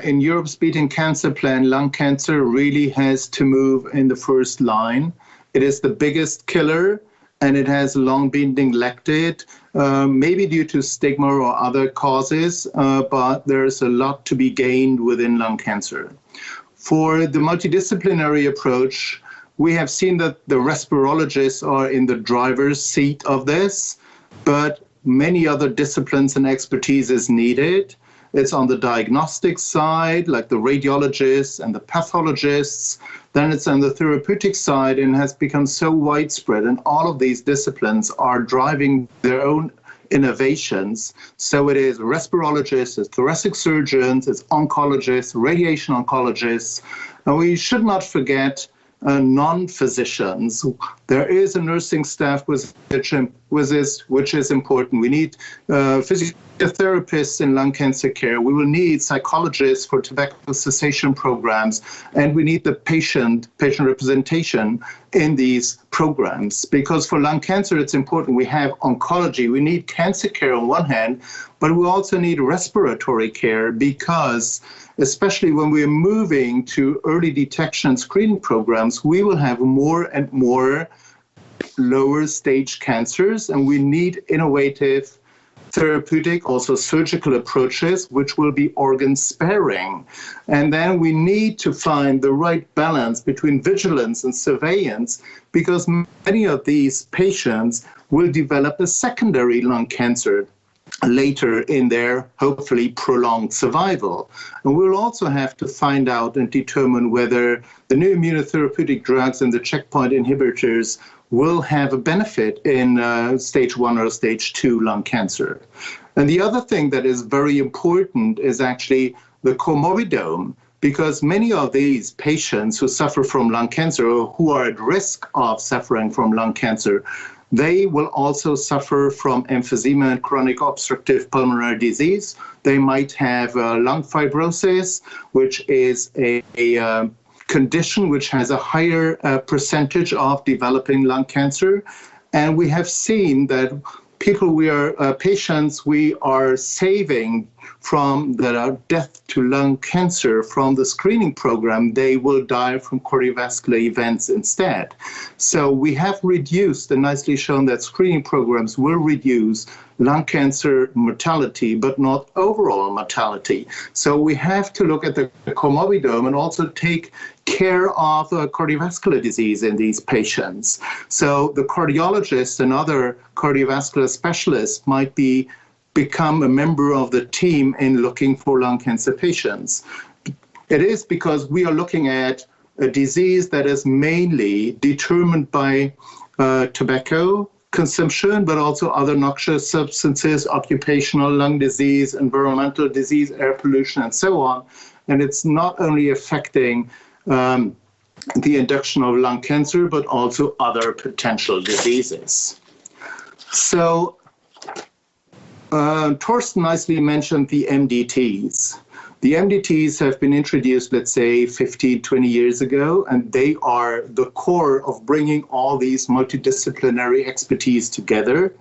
in Europe's Beating Cancer Plan, lung cancer really has to move in the first line. It is the biggest killer, and it has long been neglected, maybe due to stigma or other causes, but there's a lot to be gained within lung cancer. For the multidisciplinary approach, we have seen that the respirologists are in the driver's seat of this, but many other disciplines and expertise is needed. It's on the diagnostic side, like the radiologists and the pathologists. Then it's on the therapeutic side and has become so widespread. And all of these disciplines are driving their own innovations. So it is respirologists, it's thoracic surgeons, it's oncologists, radiation oncologists. And we should not forget non-physicians. There is a nursing staff which is important. We need physiotherapists in lung cancer care. We will need psychologists for tobacco cessation programs, and we need the patient representation in these programs. Because for lung cancer, it's important. We have oncology. We need cancer care on one hand, but we also need respiratory care because especially when we're moving to early detection screening programs, we will have more and more lower stage cancers, and we need innovative therapeutic, also surgical approaches, which will be organ sparing. And then we need to find the right balance between vigilance and surveillance, because many of these patients will develop a secondary lung cancer later in their hopefully prolonged survival. And we'll also have to find out and determine whether the new immunotherapeutic drugs and the checkpoint inhibitors will have a benefit in stage 1 or stage 2 lung cancer. And the other thing that is very important is actually the comorbidome, because many of these patients who suffer from lung cancer or who are at risk of suffering from lung cancer, they will also suffer from emphysema and chronic obstructive pulmonary disease. They might have lung fibrosis, which is a condition which has a higher percentage of developing lung cancer. And we have seen that patients we are saving from that are death to lung cancer from the screening program, they will die from cardiovascular events instead. So we have reduced and nicely shown that screening programs will reduce lung cancer mortality, but not overall mortality. So we have to look at the comorbidome and also take care of cardiovascular disease in these patients. So the cardiologists and other cardiovascular specialists might become a member of the team in looking for lung cancer patients. It is because we are looking at a disease that is mainly determined by tobacco consumption, but also other noxious substances, occupational lung disease, environmental disease, air pollution, and so on. And it's not only affecting the induction of lung cancer, but also other potential diseases. So Thorsten nicely mentioned the MDTs. The MDTs have been introduced, let's say, 15, 20 years ago, and they are the core of bringing all these multidisciplinary expertise together.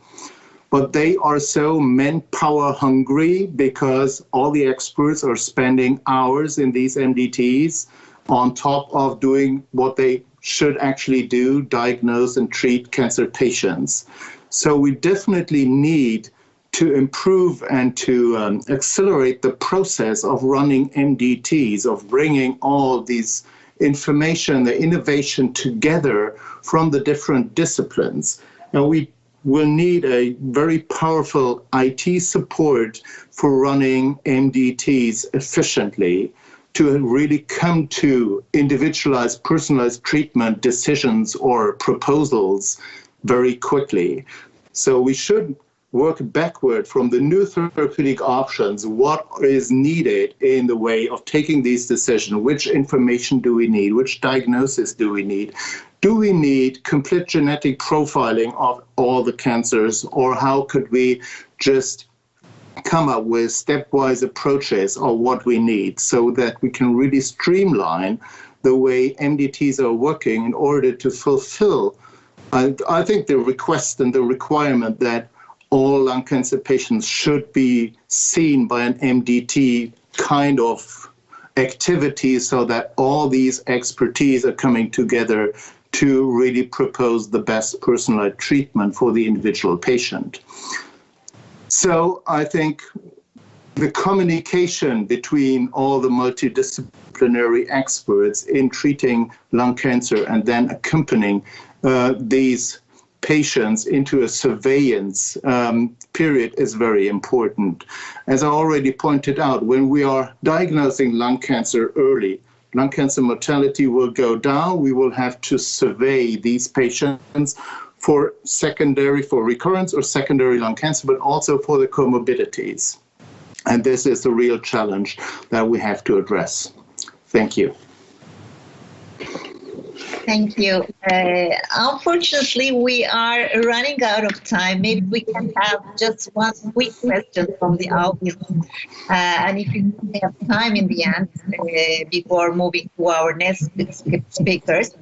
but they are so manpower hungry because all the experts are spending hours in these MDTs on top of doing what they should actually do, diagnose and treat cancer patients. So we definitely need to improve and to accelerate the process of running MDTs, of bringing all these information, the innovation together from the different disciplines. And we will need a very powerful IT support for running MDTs efficiently to really come to individualized, personalized treatment decisions or proposals very quickly. So we should work backward from the new therapeutic options. What is needed in the way of taking these decisions? Which information do we need? Which diagnosis do we need? Do we need complete genetic profiling of all the cancers, or how could we just come up with stepwise approaches of what we need so that we can really streamline the way MDTs are working in order to fulfill, I think, the request and the requirement that all lung cancer patients should be seen by an MDT kind of activity, so that all these expertise are coming together to really propose the best personalized treatment for the individual patient. So I think the communication between all the multidisciplinary experts in treating lung cancer and then accompanying these patients into a surveillance period is very important. As I already pointed out, when we are diagnosing lung cancer early, lung cancer mortality will go down. We will have to survey these patients for recurrence or secondary lung cancer, but also for the comorbidities. And this is the real challenge that we have to address. Thank you. Thank you. Unfortunately, we are running out of time. Maybe we can have just one quick question from the audience. And if you have time in the end, before moving to our next speakers,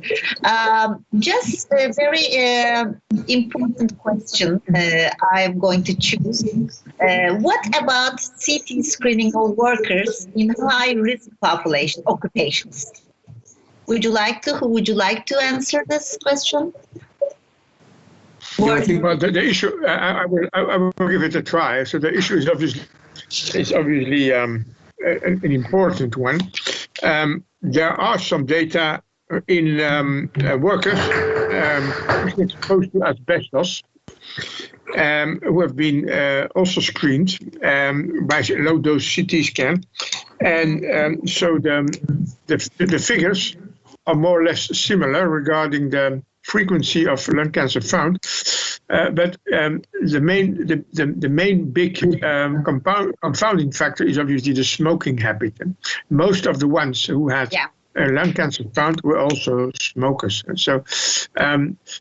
just a very important question I'm going to choose. What about CT screening of workers in high-risk occupations? Who would you like to answer this question? Yeah, I think the issue, I will give it a try. So the issue is obviously an important one. There are some data in workers exposed to asbestos who have been also screened by low-dose CT scan, and so the figures are more or less similar regarding the frequency of lung cancer found, but the main big confounding factor is obviously the smoking habit. And most of the ones who had lung cancer found were also smokers. And so,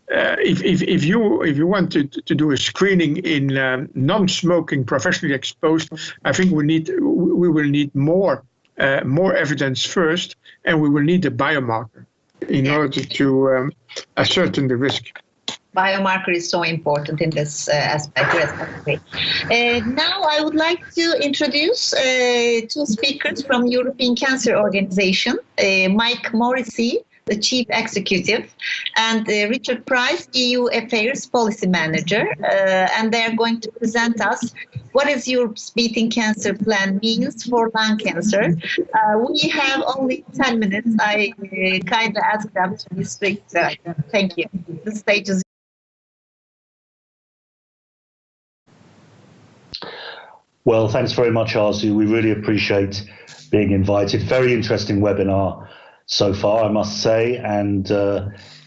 if you want to do a screening in non-smoking, professionally exposed, I think we will need more evidence first, and we will need a biomarker in order to ascertain the risk. Biomarker is so important in this aspect. Now I would like to introduce two speakers from European Cancer Organization, Mike Morrissey, the Chief Executive, and Richard Price, EU Affairs Policy Manager, and they are going to present us what is Europe's Beating Cancer Plan means for lung cancer. We have only 10 minutes. I kind of ask them to be strict. Thank you. The stage is. Well, thanks very much, Arzu. We really appreciate being invited. Very interesting webinar so far, I must say, and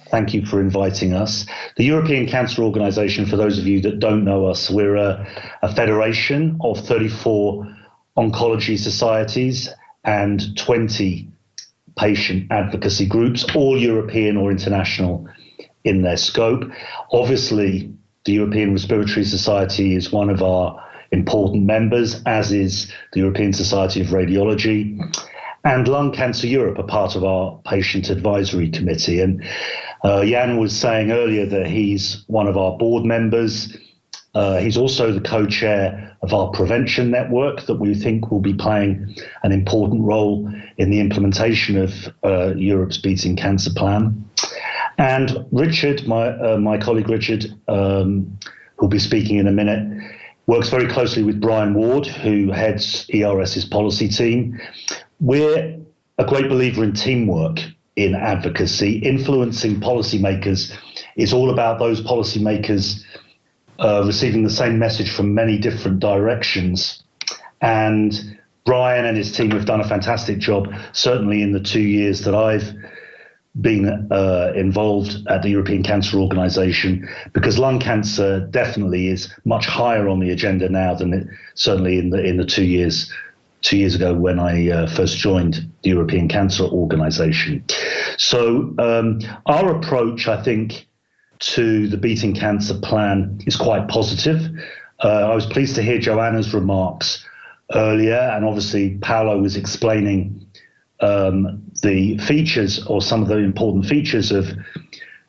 thank you for inviting us. The European Cancer Organization, for those of you that don't know us, we're a federation of 34 oncology societies and 20 patient advocacy groups, all European or international in their scope. Obviously, the European Respiratory Society is one of our important members, as is the European Society of Radiology, and Lung Cancer Europe, a part of our patient advisory committee. And Jan was saying earlier that he's one of our board members, He's also the co-chair of our prevention network that we think will be playing an important role in the implementation of Europe's Beating Cancer Plan. And Richard, my colleague Richard, who'll be speaking in a minute, works very closely with Brian Ward, who heads ERS's policy team. We're a great believer in teamwork in advocacy. Influencing policymakers is all about those policymakers receiving the same message from many different directions. And Brian and his team have done a fantastic job, certainly in the 2 years that I've been involved at the European Cancer Organization, because lung cancer definitely is much higher on the agenda now than it certainly in the 2 years ago when I first joined the European Cancer Organization. So our approach, I think, to the Beating Cancer Plan is quite positive. I was pleased to hear Joanna's remarks earlier, and obviously Paolo was explaining the features, or some of the important features, of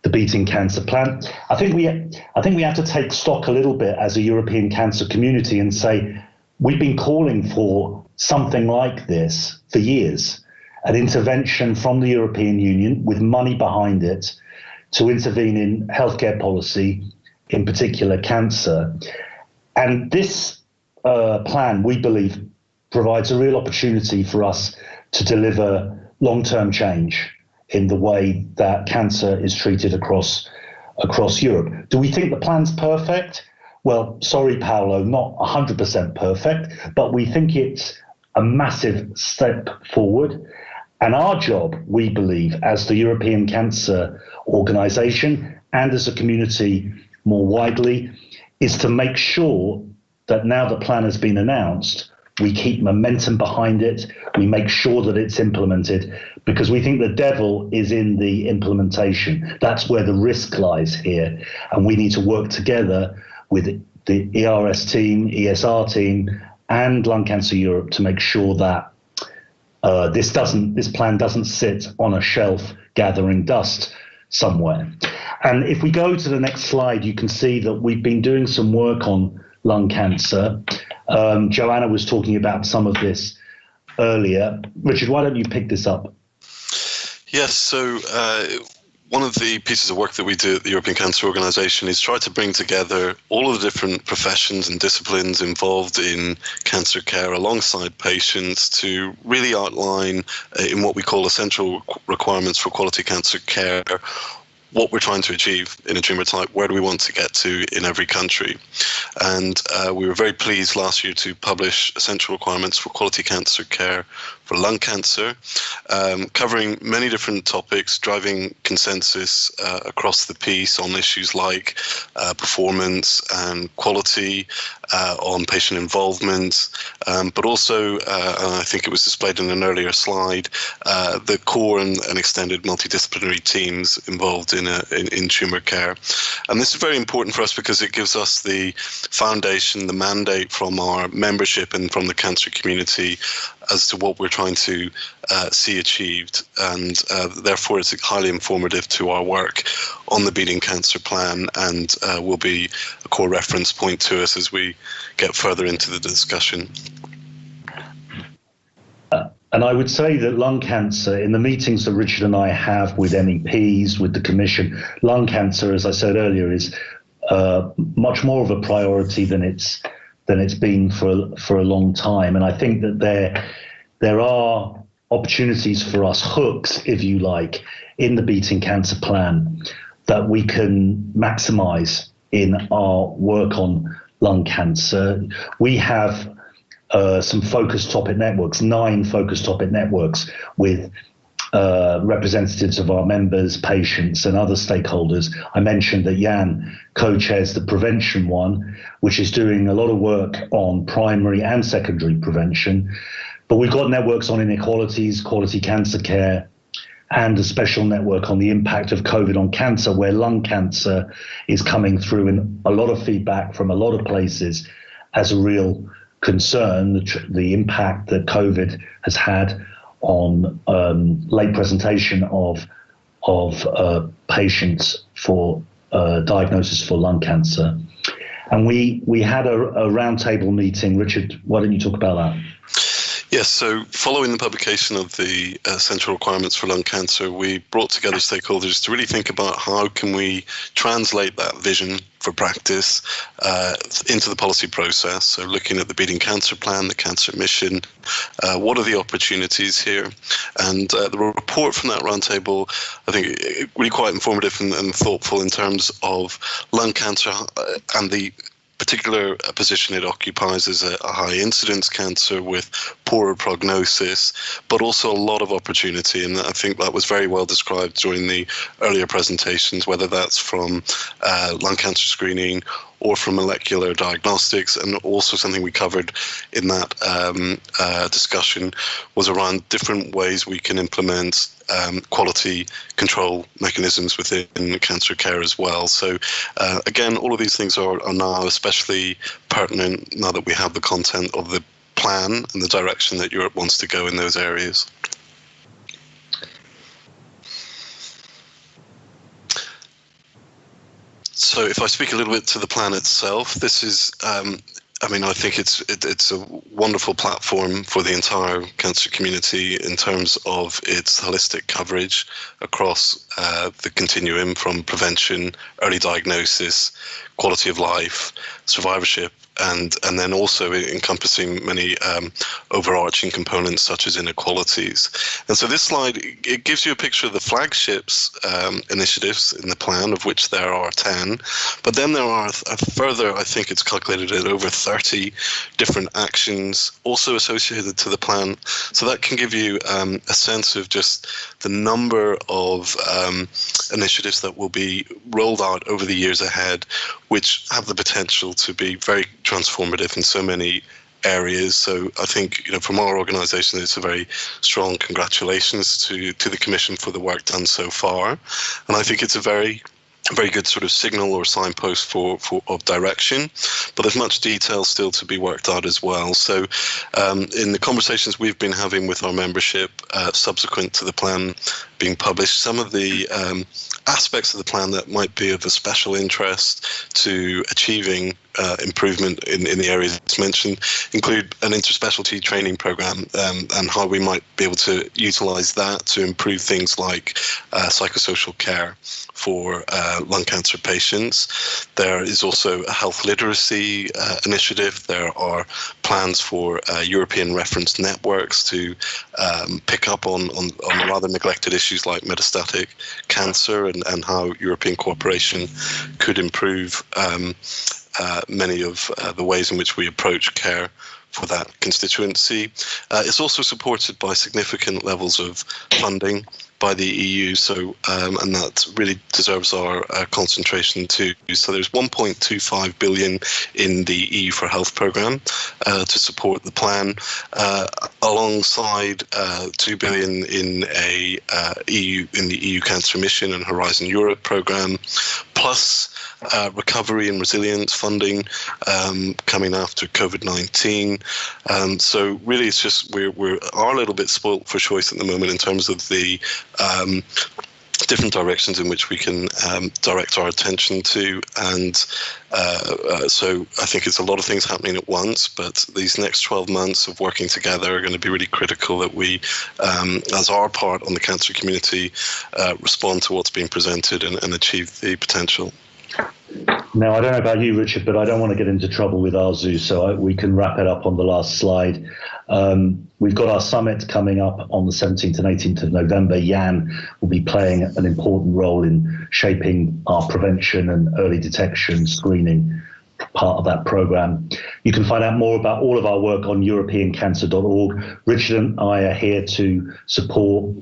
the Beating Cancer Plan. I think we have to take stock a little bit as a European cancer community and say we've been calling for something like this for years, an intervention from the European Union with money behind it to intervene in healthcare policy, in particular cancer. And this plan, we believe, provides a real opportunity for us to deliver long-term change in the way that cancer is treated across Europe. Do we think the plan's perfect? Well, sorry, Paolo, not 100% perfect, but we think it's a massive step forward. And our job, we believe, as the European Cancer Organization and as a community more widely, is to make sure that now the plan has been announced, we keep momentum behind it, we make sure that it's implemented, because we think the devil is in the implementation. That's where the risk lies here. And we need to work together with the ERS team, ESR team, and Lung Cancer Europe to make sure that this plan doesn't sit on a shelf gathering dust somewhere. And if we go to the next slide, you can see that we've been doing some work on lung cancer. Joanna was talking about some of this earlier. Richard, why don't you pick this up? Yes, so one of the pieces of work that we do at the European Cancer Organization is try to bring together all of the different professions and disciplines involved in cancer care alongside patients to really outline in what we call essential requirements for quality cancer care what we're trying to achieve in a tumor type, where do we want to get to in every country. And we were very pleased last year to publish essential requirements for quality cancer care for lung cancer, covering many different topics, driving consensus across the piece on issues like performance and quality, on patient involvement, but also, and I think it was displayed in an earlier slide, the core and extended multidisciplinary teams involved in tumor care. And this is very important for us because it gives us the foundation, the mandate from our membership and from the cancer community as to what we're trying to see achieved, and therefore it's highly informative to our work on the Beating Cancer Plan, and will be a core reference point to us as we get further into the discussion. And I would say that lung cancer, in the meetings that Richard and I have with MEPs, with the Commission, lung cancer, as I said earlier, is much more of a priority than it's been for a long time. And I think that there are opportunities for us, hooks, if you like, in the Beating Cancer Plan that we can maximize in our work on lung cancer. We have some focused topic networks, 9 focused topic networks with representatives of our members, patients, and other stakeholders. I mentioned that Jan co-chairs the prevention one, which is doing a lot of work on primary and secondary prevention. But we've got networks on inequalities, quality cancer care, and a special network on the impact of COVID on cancer, where lung cancer is coming through in a lot of feedback from a lot of places as a real concern, the impact that COVID has had on late presentation of patients for diagnosis for lung cancer. And we had a roundtable meeting. Richard, why don't you talk about that? Yes, so following the publication of the central requirements for lung cancer, we brought together stakeholders to really think about how can we translate that vision for practice into the policy process. So looking at the Beating Cancer Plan, the cancer mission, what are the opportunities here? And the report from that roundtable, I think, really quite informative and thoughtful in terms of lung cancer and the particular position it occupies as a high incidence cancer with poorer prognosis, but also a lot of opportunity. And I think that was very well described during the earlier presentations, whether that's from lung cancer screening or from molecular diagnostics. And also something we covered in that discussion was around different ways we can implement quality control mechanisms within cancer care as well. So again, all of these things are now especially pertinent now that we have the content of the plan and the direction that Europe wants to go in those areas. So if I speak a little bit to the plan itself, this is I mean, I think it's a wonderful platform for the entire cancer community in terms of its holistic coverage across the continuum from prevention, early diagnosis, quality of life, survivorship, and then also encompassing many overarching components such as inequalities. And so this slide, it gives you a picture of the flagships initiatives in the plan, of which there are 10, but then there are a further, I think it's calculated at over 30 different actions also associated to the plan. So that can give you a sense of just the number of initiatives that will be rolled out over the years ahead, which have the potential to be very transformative in so many areas. So I think, from our organisation, it's a very strong congratulations to the Commission for the work done so far. And I think it's a very good sort of signal or signpost of direction, but there's much detail still to be worked out as well. So in the conversations we've been having with our membership subsequent to the plan being published, some of the aspects of the plan that might be of a special interest to achieving improvement in the areas mentioned include an interspecialty training program and how we might be able to utilize that to improve things like psychosocial care for lung cancer patients. There is also a health literacy initiative. There are plans for European reference networks to pick up on rather neglected issues like metastatic cancer and how European cooperation could improve many of the ways in which we approach care for that constituency. It's also supported by significant levels of funding by the EU, so and that really deserves our concentration too. So there's 1.25 billion in the EU for Health programme to support the plan, alongside 2 billion in the EU Cancer Mission and Horizon Europe programme, plus recovery and resilience funding coming after COVID-19. So really, it's just we are a little bit spoilt for choice at the moment in terms of the different directions in which we can direct our attention to, and so I think it's a lot of things happening at once, but these next 12 months of working together are going to be really critical that we, as our part on the cancer community, respond to what's being presented and achieve the potential. Now, I don't know about you, Richard, but I don't want to get into trouble with Arzu, so we can wrap it up on the last slide. We've got our summit coming up on the 17th and 18th of November. Jan will be playing an important role in shaping our prevention and early detection screening part of that program. You can find out more about all of our work on europeancancer.org. Richard and I are here to support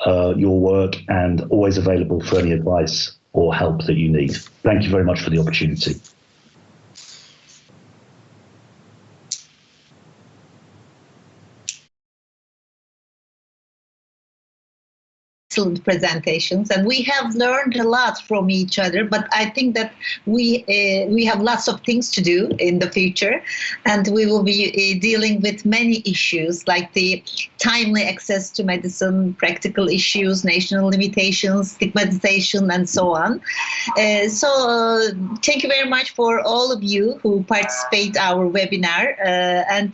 your work and always available for any advice or help that you need. Thank you very much for the opportunity. excellent presentations, and we have learned a lot from each other. But I think that we have lots of things to do in the future, and we will be dealing with many issues like the timely access to medicine, practical issues, national limitations, stigmatization, and so on. So thank you very much for all of you who participate our webinar, and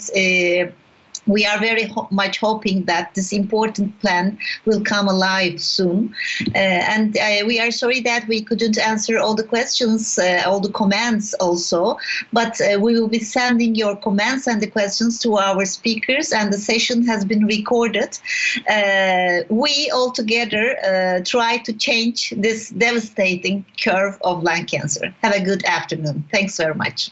we are very much hoping that this important plan will come alive soon. And we are sorry that we couldn't answer all the questions, all the comments also, but we will be sending your comments and the questions to our speakers, and the session has been recorded. We all together try to change this devastating curve of lung cancer. Have a good afternoon. Thanks very much.